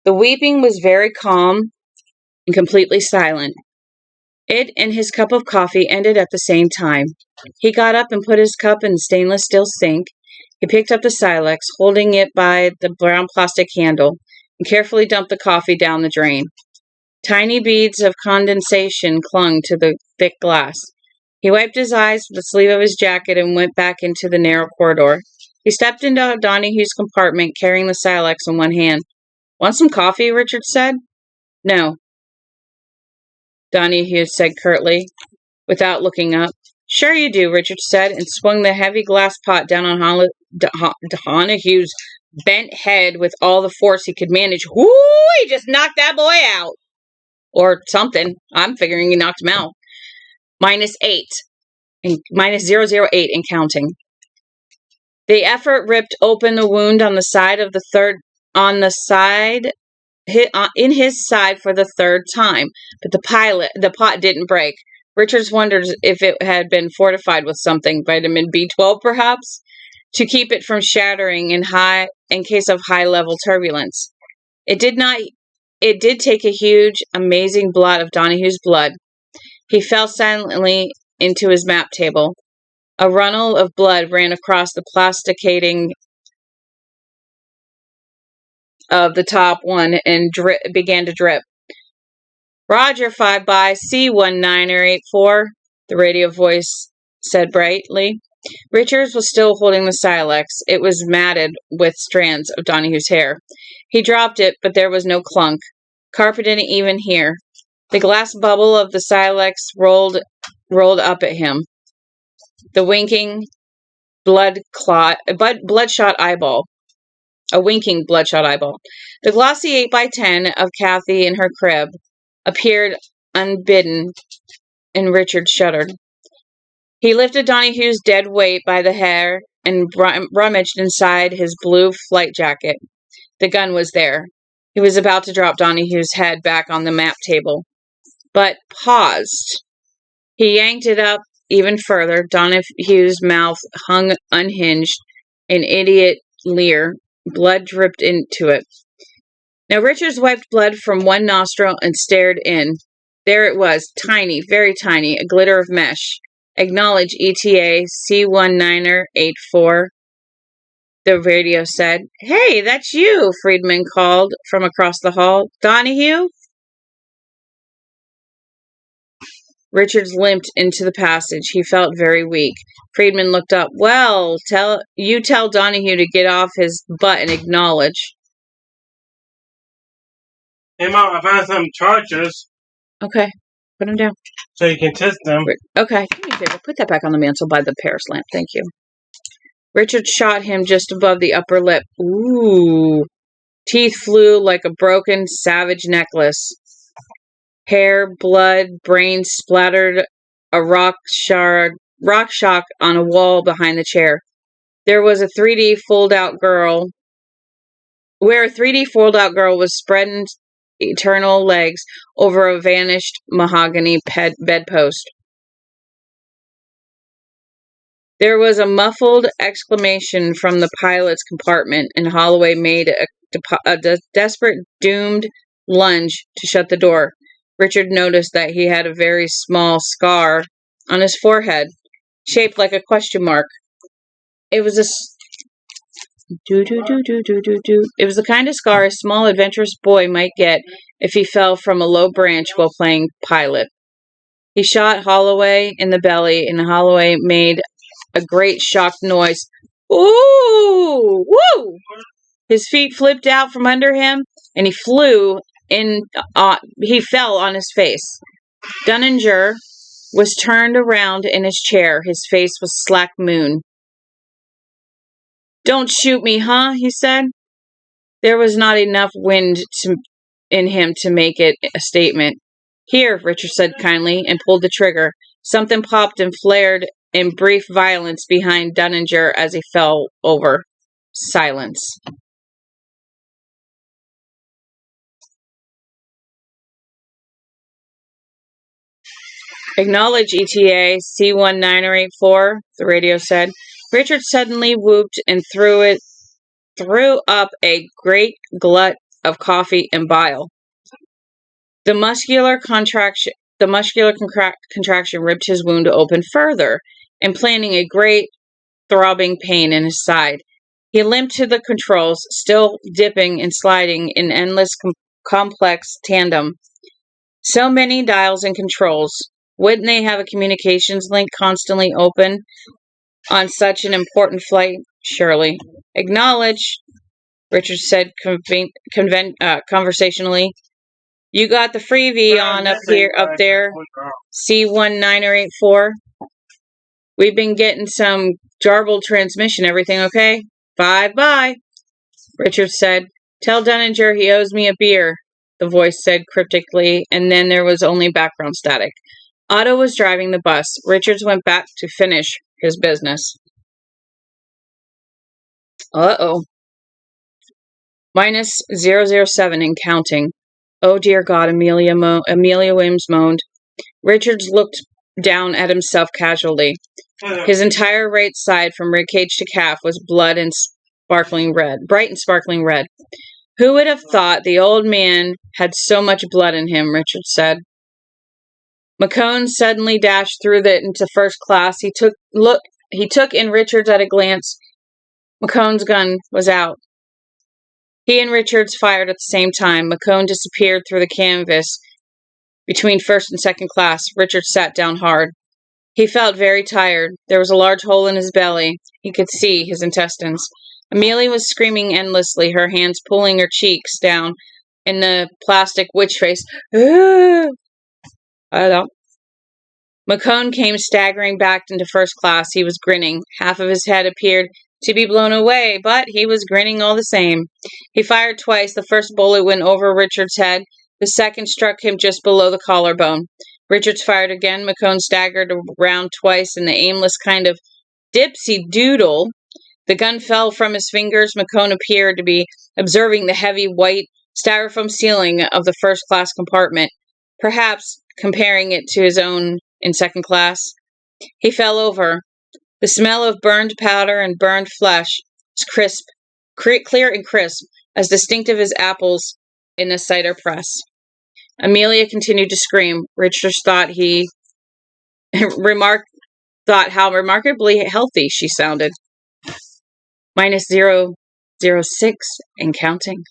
The weeping was very calm and completely silent. It and his cup of coffee ended at the same time. He got up and put his cup in the stainless steel sink. He picked up the silex, holding it by the brown plastic handle, and carefully dumped the coffee down the drain. Tiny beads of condensation clung to the thick glass. He wiped his eyes with the sleeve of his jacket and went back into the narrow corridor. He stepped into Donahue's compartment, carrying the silex in one hand. "Want some coffee?" Richard said. "No," Donahue said curtly, without looking up. "Sure you do," Richard said, and swung the heavy glass pot down on Donahue's bent head with all the force he could manage. Whoo! He just knocked that boy out. Or something. I'm figuring he knocked him out. -8. And -008 and counting. The effort ripped open the wound on the side of the third, on the side, in his side for the third time, but the pot didn't break. Richards wondered if it had been fortified with something, vitamin B12 perhaps, to keep it from shattering in case of high-level turbulence. It did not. It did take a huge, amazing blot of Donahue's blood. He fell silently into his map table. A runnel of blood ran across the plasticating of the top one and began to drip. "Roger, 5 by C1984, the radio voice said brightly. Richards was still holding the silex. It was matted with strands of Donahue's hair. He dropped it, but there was no clunk. Carpet didn't even hear. The glass bubble of the silex rolled up at him. The winking, bloodshot eyeball. A winking, bloodshot eyeball. The glossy 8x10 of Kathy in her crib appeared unbidden, and Richard shuddered. He lifted Donahue's dead weight by the hair and rummaged inside his blue flight jacket. The gun was there. He was about to drop Donahue's head back on the map table, but paused. He yanked it up even further. Donahue's mouth hung unhinged, an idiot leer. Blood dripped into it. Now Richards wiped blood from one nostril and stared in. There it was, tiny, very tiny, a glitter of mesh. "Acknowledge ETA C1984, the radio said. "Hey, that's you," Friedman called from across the hall. "Donahue?" Richards limped into the passage. He felt very weak. Friedman looked up. "Well, tell Donahue to get off his butt and acknowledge." Hey, Mom, I found some chargers. Okay, put them down. So you can test them. Okay, do me a favor. Put that back on the mantle by the Paris lamp. Thank you. Richard shot him just above the upper lip. Ooh. Teeth flew like a broken, savage necklace. Hair, blood, brains splattered a rock shock on a wall behind the chair. There was a 3D fold-out girl, where a 3D fold-out girl was spreading eternal legs over a vanished mahogany bedpost. There was a muffled exclamation from the pilot's compartment, and Holloway made a desperate, doomed lunge to shut the door. Richard noticed that he had a very small scar on his forehead, shaped like a question mark. It was It was the kind of scar a small, adventurous boy might get if he fell from a low branch while playing pilot. He shot Holloway in the belly, and Holloway made a great shocked noise. Ooh! Woo! His feet flipped out from under him, and he fell on his face. Dunninger was turned around in his chair. His face was slack moon. "Don't shoot me, huh?" he said. There was not enough wind in him to make it a statement. "Here," Richard said kindly, and pulled the trigger. Something popped and flared in brief violence behind Dunninger as he fell over. Silence. "Acknowledge ETA C1984, the radio said. Richard suddenly whooped and threw up a great glut of coffee and bile. The muscular contraction ripped his wound open further, implanting a great throbbing pain in his side. He limped to the controls, still dipping and sliding in endless complex tandem. So many dials and controls. Wouldn't they have a communications link constantly open on such an important flight? Surely. Acknowledge, Richard said conversationally. You got the freebie on up there, C1984. We've been getting some garbled transmission. Everything okay? Bye-bye, Richard said. Tell Dunninger he owes me a beer, the voice said cryptically, and then there was only background static. Otto was driving the bus. Richards went back to finish his business. Uh-oh. Minus 007 and counting. Oh, dear God, Amelia Williams moaned. Richards looked down at himself casually. His entire right side from ribcage to calf was blood and sparkling red, bright and sparkling red. Who would have thought the old man had so much blood in him, Richard said. McCone suddenly dashed through into first class. He took in Richards at a glance. McCone's gun was out. He and Richards fired at the same time. McCone disappeared through the canvas between first and second class. Richards sat down hard. He felt very tired. There was a large hole in his belly. He could see his intestines. Amelia was screaming endlessly, her hands pulling her cheeks down in the plastic witch face. McCone came staggering back into first class. He was grinning. Half of his head appeared to be blown away, but he was grinning all the same. He fired twice. The first bullet went over Richard's head. The second struck him just below the collarbone. Richards fired again. McCone staggered around twice in the aimless kind of dipsy-doodle. The gun fell from his fingers. McCone appeared to be observing the heavy white styrofoam ceiling of the first-class compartment, perhaps comparing it to his own in second class. He fell over. The smell of burned powder and burned flesh was clear and crisp, as distinctive as apples in the cider press. Amelia continued to scream. Richard thought how remarkably healthy she sounded. Minus 006 and counting.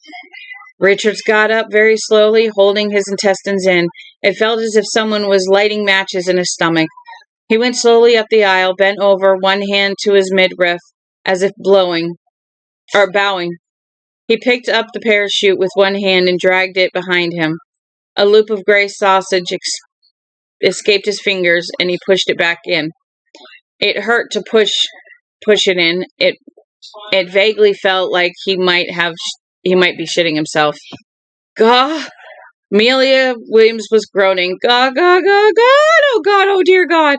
Richards got up very slowly, holding his intestines in. It felt as if someone was lighting matches in his stomach. He went slowly up the aisle, bent over, one hand to his midriff, as if bowing. He picked up the parachute with one hand and dragged it behind him. A loop of gray sausage escaped his fingers, and he pushed it back in. It hurt to push it in. It vaguely felt like he might be shitting himself. Gah! Amelia Williams was groaning. God, oh dear God.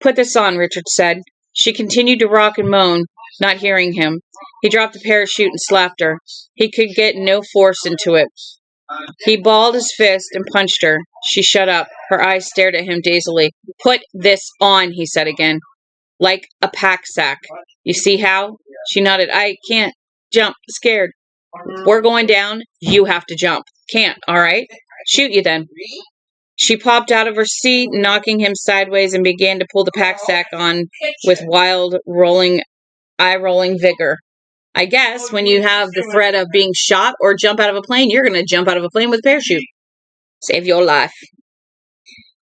Put this on, Richard said. She continued to rock and moan, not hearing him. He dropped the parachute and slapped her. He could get no force into it. He balled his fist and punched her. She shut up. Her eyes stared at him dazedly. Put this on, he said again. Like a pack sack. You see how? She nodded. I can't jump. Scared. We're going down. You have to jump. Can't, all right? Shoot you then. She popped out of her seat, knocking him sideways, and began to pull the pack sack on with wild, eye-rolling vigor. I guess when you have the threat of being shot or jump out of a plane, you're going to jump out of a plane with a parachute. Save your life.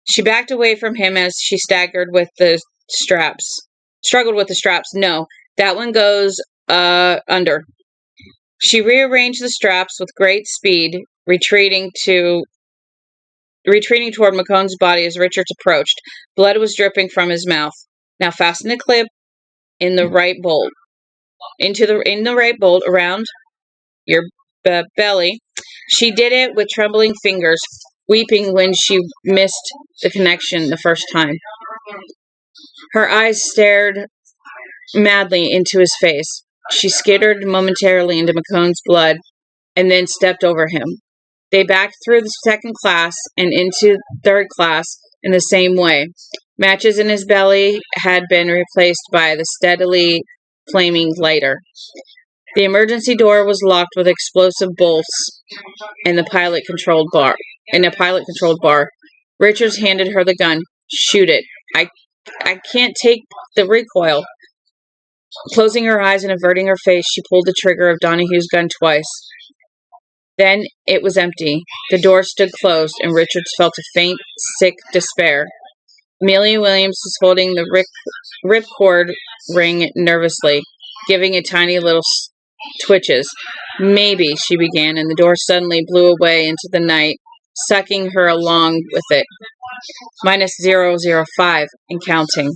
She backed away from him as she struggled with the straps. No, that one goes under. She rearranged the straps with great speed, retreating toward McCone's body as Richards approached. Blood was dripping from his mouth. Now fasten the clip in the right bolt. In the right bolt around your belly. She did it with trembling fingers, weeping when she missed the connection the first time. Her eyes stared madly into his face. She skittered momentarily into McCone's blood and then stepped over him. They backed through the second class and into third class, in the same way. Matches in his belly had been replaced by the steadily flaming lighter. The emergency door was locked with explosive bolts in the pilot-controlled bar. Richards handed her the gun. Shoot it. I can't take the recoil. Closing her eyes and averting her face, she pulled the trigger of Donahue's gun twice. Then it was empty. The door stood closed, and Richards felt a faint, sick despair. Amelia Williams was holding the ripcord ring nervously, giving it tiny little twitches. Maybe, she began, and the door suddenly blew away into the night, sucking her along with it. Minus 005 and counting.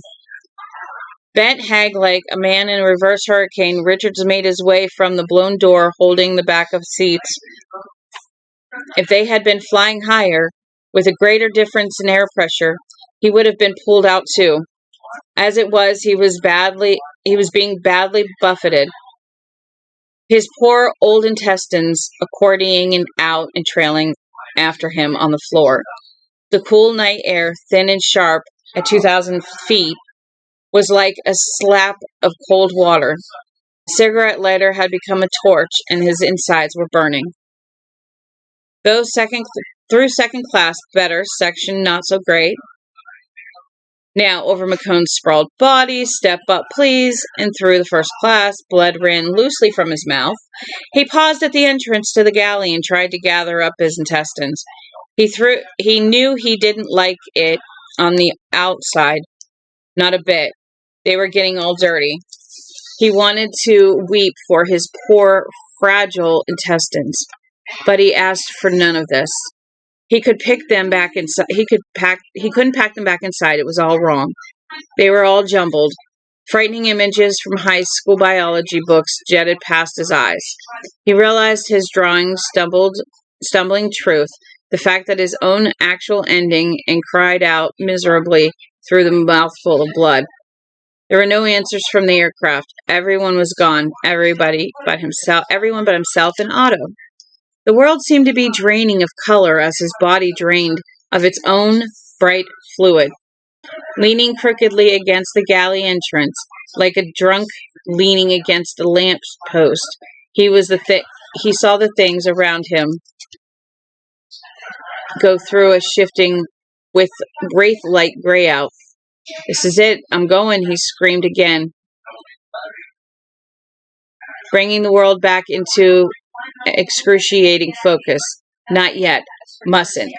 Bent hag like a man in a reverse hurricane, Richards made his way from the blown door, holding the back of seats. If they had been flying higher, with a greater difference in air pressure, he would have been pulled out too. As it was, he was being badly buffeted. His poor old intestines accordioning out and trailing after him on the floor. The cool night air, thin and sharp at 2,000 feet, was like a slap of cold water. The cigarette lighter had become a torch, and his insides were burning. Through second class, better, section not so great. Now over McCone's sprawled body, step up please, and through the first class, blood ran loosely from his mouth. He paused at the entrance to the galley and tried to gather up his intestines. He knew he didn't like it on the outside, not a bit. They were getting all dirty. He wanted to weep for his poor, fragile intestines, but he asked for none of this. He could pick them back inside. He couldn't pack them back inside. It was all wrong. They were all jumbled. Frightening images from high school biology books jetted past his eyes. He realized his drawing stumbling truth, the fact that his own actual ending, and cried out miserably through the mouthful of blood. There were no answers from the aircraft. Everyone was gone. Everyone but himself and Otto. The world seemed to be draining of color as his body drained of its own bright fluid. Leaning crookedly against the galley entrance, like a drunk leaning against a lamp post, he saw the things around him go through a shifting with wraith-like gray out. This is it. I'm going, he screamed again, bringing the world back into excruciating focus. Not yet. Mustn't.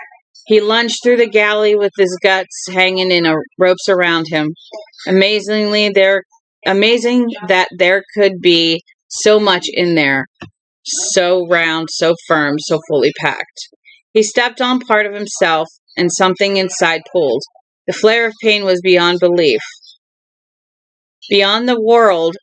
He lunged through the galley with his guts hanging in ropes around him. Amazing that there could be so much in there. So round, so firm, so fully packed. He stepped on part of himself, and something inside pulled. The flare of pain was beyond belief. Beyond belief,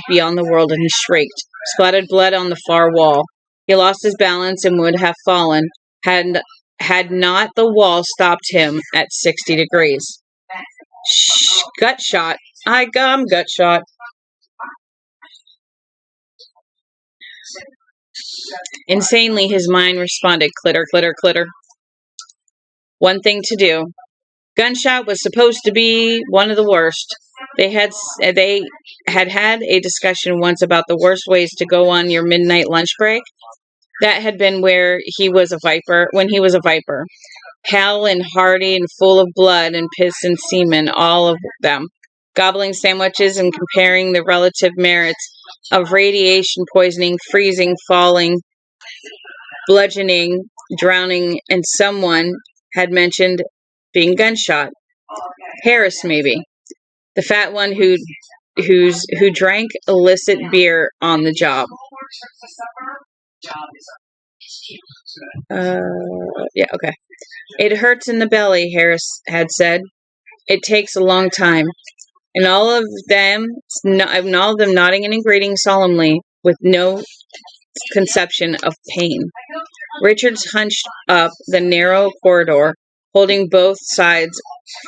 beyond the world, and he shrieked, splattered blood on the far wall. He lost his balance and would have fallen had not the wall stopped him at 60 degrees. Shh, gut shot. I'm gut shot. Insanely, his mind responded, clitter, clitter, clitter. One thing to do. Gunshot was supposed to be one of the worst. They had a discussion once about the worst ways to go on your midnight lunch break. That had been when he was a viper. Hale and hearty and full of blood and piss and semen, all of them. Gobbling sandwiches and comparing the relative merits of radiation poisoning, freezing, falling, bludgeoning, drowning, and someone had mentioned being gunshot. Harris, maybe. The fat one who drank illicit beer on the job. Yeah, okay. It hurts in the belly, Harris had said. It takes a long time. And all of them nodding and agreeing solemnly with no conception of pain. Richards hunched up the narrow corridor, holding both sides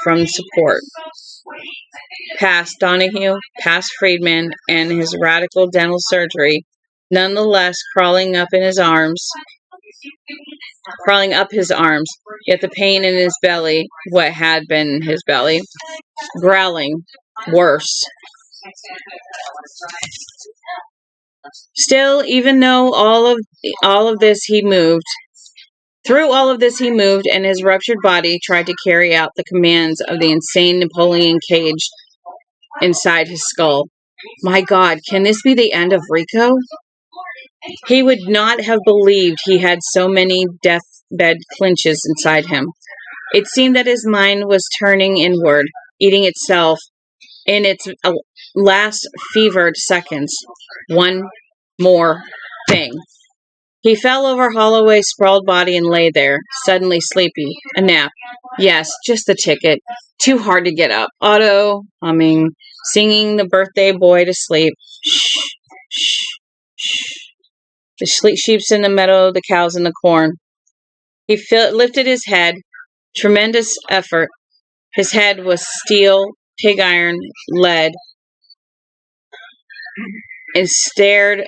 from support. Past Donahue, past Friedman, and his radical dental surgery, nonetheless crawling up in his arms, crawling up his arms, yet the pain in his belly, what had been his belly, growling, worse. Still, even though all of this he moved, through all of this he moved, and his ruptured body tried to carry out the commands of the insane Napoleon caged inside his skull. My God, can this be the end of Rico? He would not have believed he had so many deathbed clinches inside him. It seemed that his mind was turning inward, eating itself in its last fevered seconds. One more thing. He fell over Holloway's sprawled body and lay there, suddenly sleepy. A nap. Yes, just the ticket. Too hard to get up. Otto, humming, singing the birthday boy to sleep. Shh, shh, shh. The sheep's in the meadow, the cows in the corn. He lifted his head. Tremendous effort. His head was steel, pig iron, lead, and stared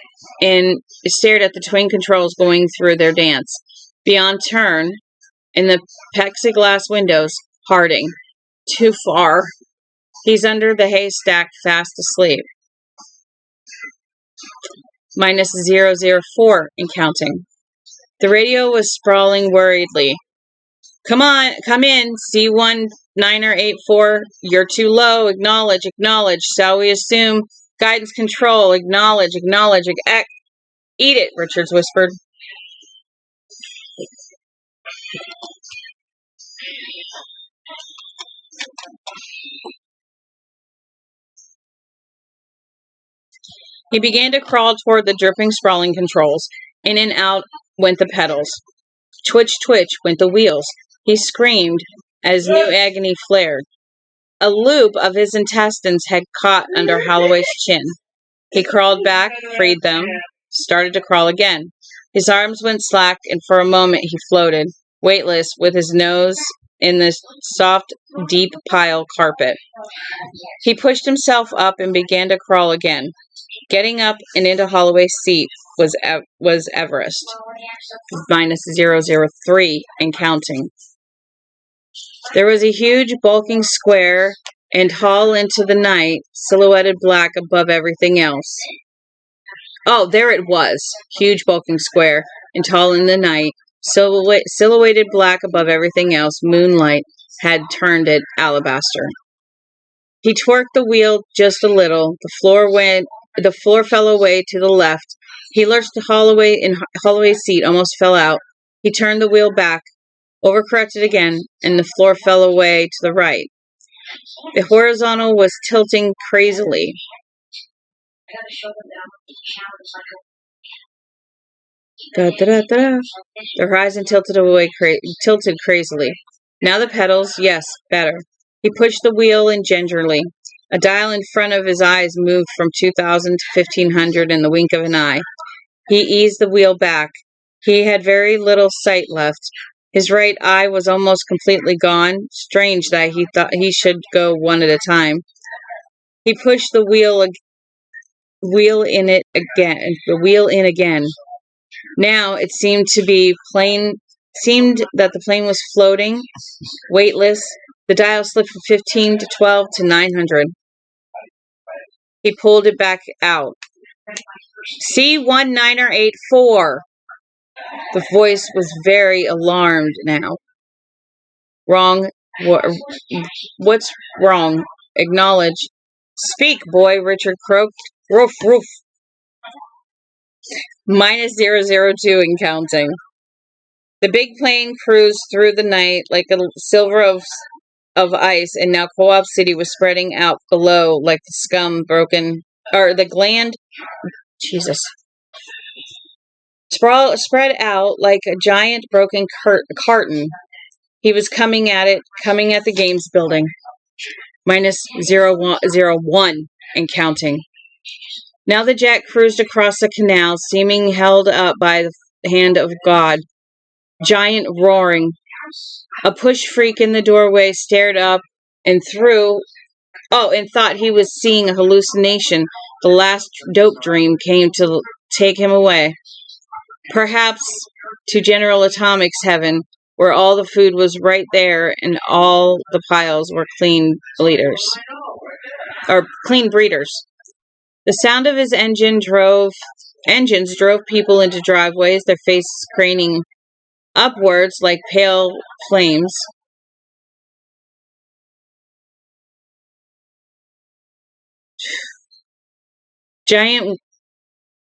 at the twin controls going through their dance. Beyond turn, in the plexiglass windows, Harding. Too far. He's under the haystack, fast asleep. Minus 004 and counting. The radio was sprawling worriedly. Come in, C1984. You're too low. Acknowledge. Shall we assume guidance control? Acknowledge. Eat it, Richards whispered. He began to crawl toward the dripping, sprawling controls. In and out went the pedals. Twitch, twitch went the wheels. He screamed as new agony flared. A loop of his intestines had caught under Holloway's chin. He crawled back, freed them, started to crawl again. His arms went slack, and for a moment he floated, weightless, with his nose in the soft, deep pile carpet. He pushed himself up and began to crawl again. Getting up and into Holloway's seat was Everest. Minus 003 and counting. There was a huge, bulking square and tall into the night, silhouetted black above everything else. Oh, there it was. Huge, bulking square and tall in the night, silhouetted black above everything else. Moonlight had turned it alabaster. He twerked the wheel just a little. The floor fell away to the left. He lurched to Holloway's seat, almost fell out. He turned the wheel back, overcorrected again, and the floor fell away to the right. The horizontal was tilting crazily. The horizon tilted crazily. Now the pedals, yes, better. He pushed the wheel in gingerly. A dial in front of his eyes moved from 2,000 to 1,500 in the wink of an eye. He eased the wheel back. He had very little sight left. His right eye was almost completely gone. Strange that he thought he should go one at a time. He pushed the wheel in again. Now it seemed that the plane was floating, weightless. The dial slipped from 15 to 12 to 900. He pulled it back out. C1984. The voice was very alarmed now. Wrong. What's wrong? Acknowledge. Speak, boy, Richard croaked. Roof. Minus 002 and counting. The big plane cruised through the night like a silver of ice, and now Co-op City was spreading out below like the gland. Jesus. Spread out like a giant broken carton. He was coming at the games building. Minus 001 and counting. Now the jet cruised across the canal, seeming held up by the hand of God. Giant roaring. A push freak in the doorway stared up and thought he was seeing a hallucination. The last dope dream came to take him away. Perhaps to General Atomics heaven, where all the food was right there and all the piles were clean bleeders. Or clean breeders. The sound of his engines drove people into driveways, their faces craning upwards like pale flames. Giant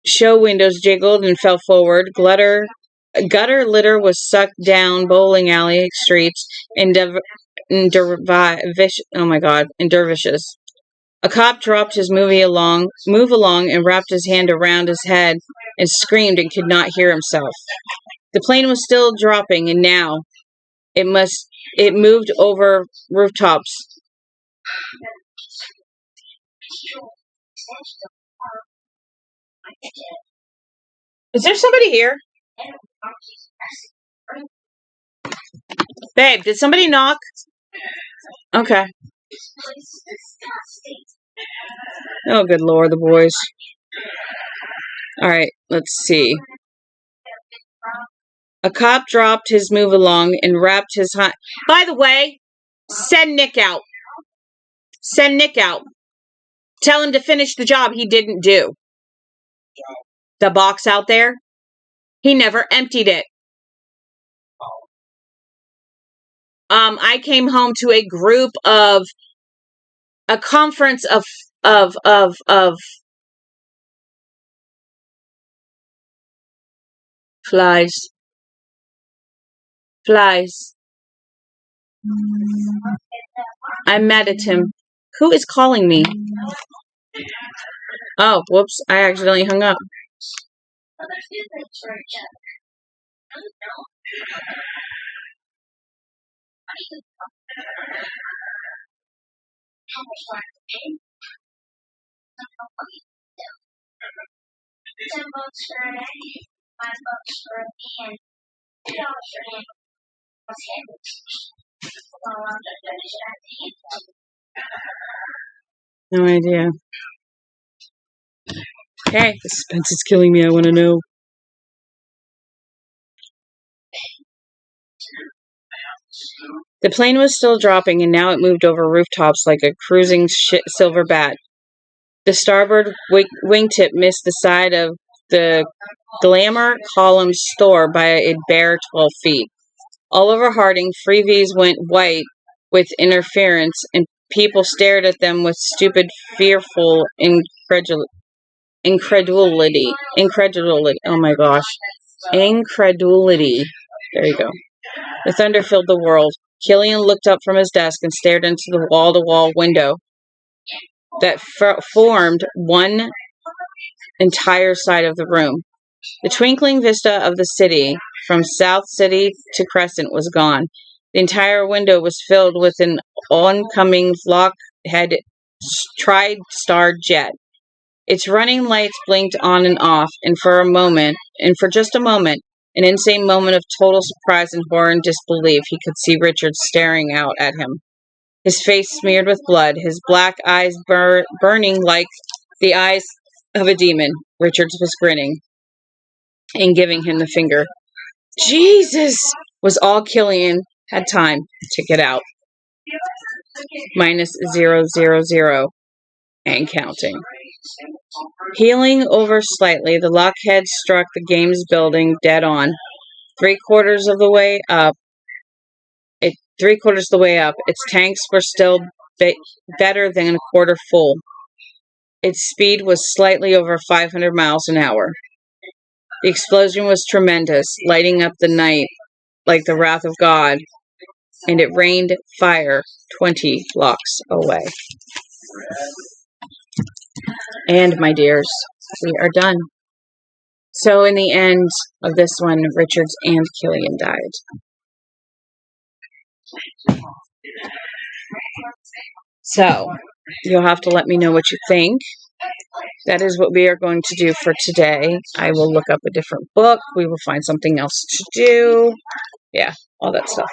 show windows jiggled and fell forward. Gutter litter was sucked down bowling alley streets in dervishes. A cop dropped his move along and wrapped his hand around his head and screamed and could not hear himself. The plane was still dropping, and now it moved over rooftops. Is there somebody here? Babe, did somebody knock? Okay. Oh, good Lord, the boys. All right, let's see. A cop dropped his move along and wrapped his hand. By the way, send Nick out. Send Nick out. Tell him to finish the job he didn't do. The box out there, he never emptied it. I came home to a conference of flies. I'm mad at him. Who is calling me? Oh, whoops, I accidentally hung up. No idea. Okay, the suspense is killing me. I want to know. The plane was still dropping, and now it moved over rooftops like a cruising silver bat. The starboard wingtip missed the side of the Glamour Column store by a bare 12 feet. All over Harding, freebies went white with interference, and people stared at them with stupid, fearful incredulity. Oh my gosh. Incredulity. There you go. The thunder filled the world. Killian looked up from his desk and stared into the wall-to-wall window that formed one entire side of the room. The twinkling vista of the city, from South City to Crescent, was gone. The entire window was filled with an oncoming Lockheed tri-star jet. Its running lights blinked on and off, and for just a moment, an insane moment of total surprise and horror and disbelief, he could see Richard staring out at him. His face smeared with blood, his black eyes burning like the eyes of a demon. Richard was grinning and giving him the finger. Jesus! Was all Killian had time to get out. -000 and counting. Heeling over slightly, the Lockheed struck the games building dead on. 3/4 of the way up, its tanks were still better than a quarter full. Its speed was slightly over 500 miles an hour. The explosion was tremendous, lighting up the night like the wrath of God, and it rained fire 20 blocks away. And, my dears, we are done. So, in the end of this one, Richards and Killian died. So, you'll have to let me know what you think. That is what we are going to do for today. I will look up a different book. We will find something else to do. Yeah, all that stuff.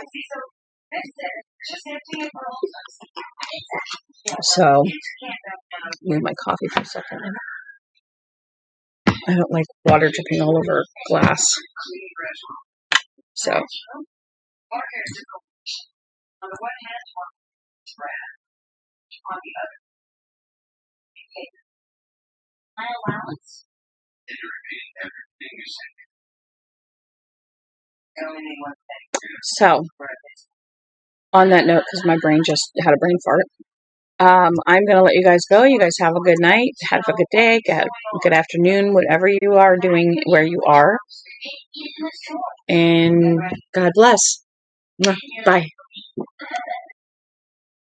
So, move my coffee for a second. I don't like water dripping all over glass. So. So, on that note, because my brain just had a brain fart, I'm going to let you guys go. You guys have a good night. Have a good day. Have a good afternoon, whatever you are doing where you are. And God bless. Bye.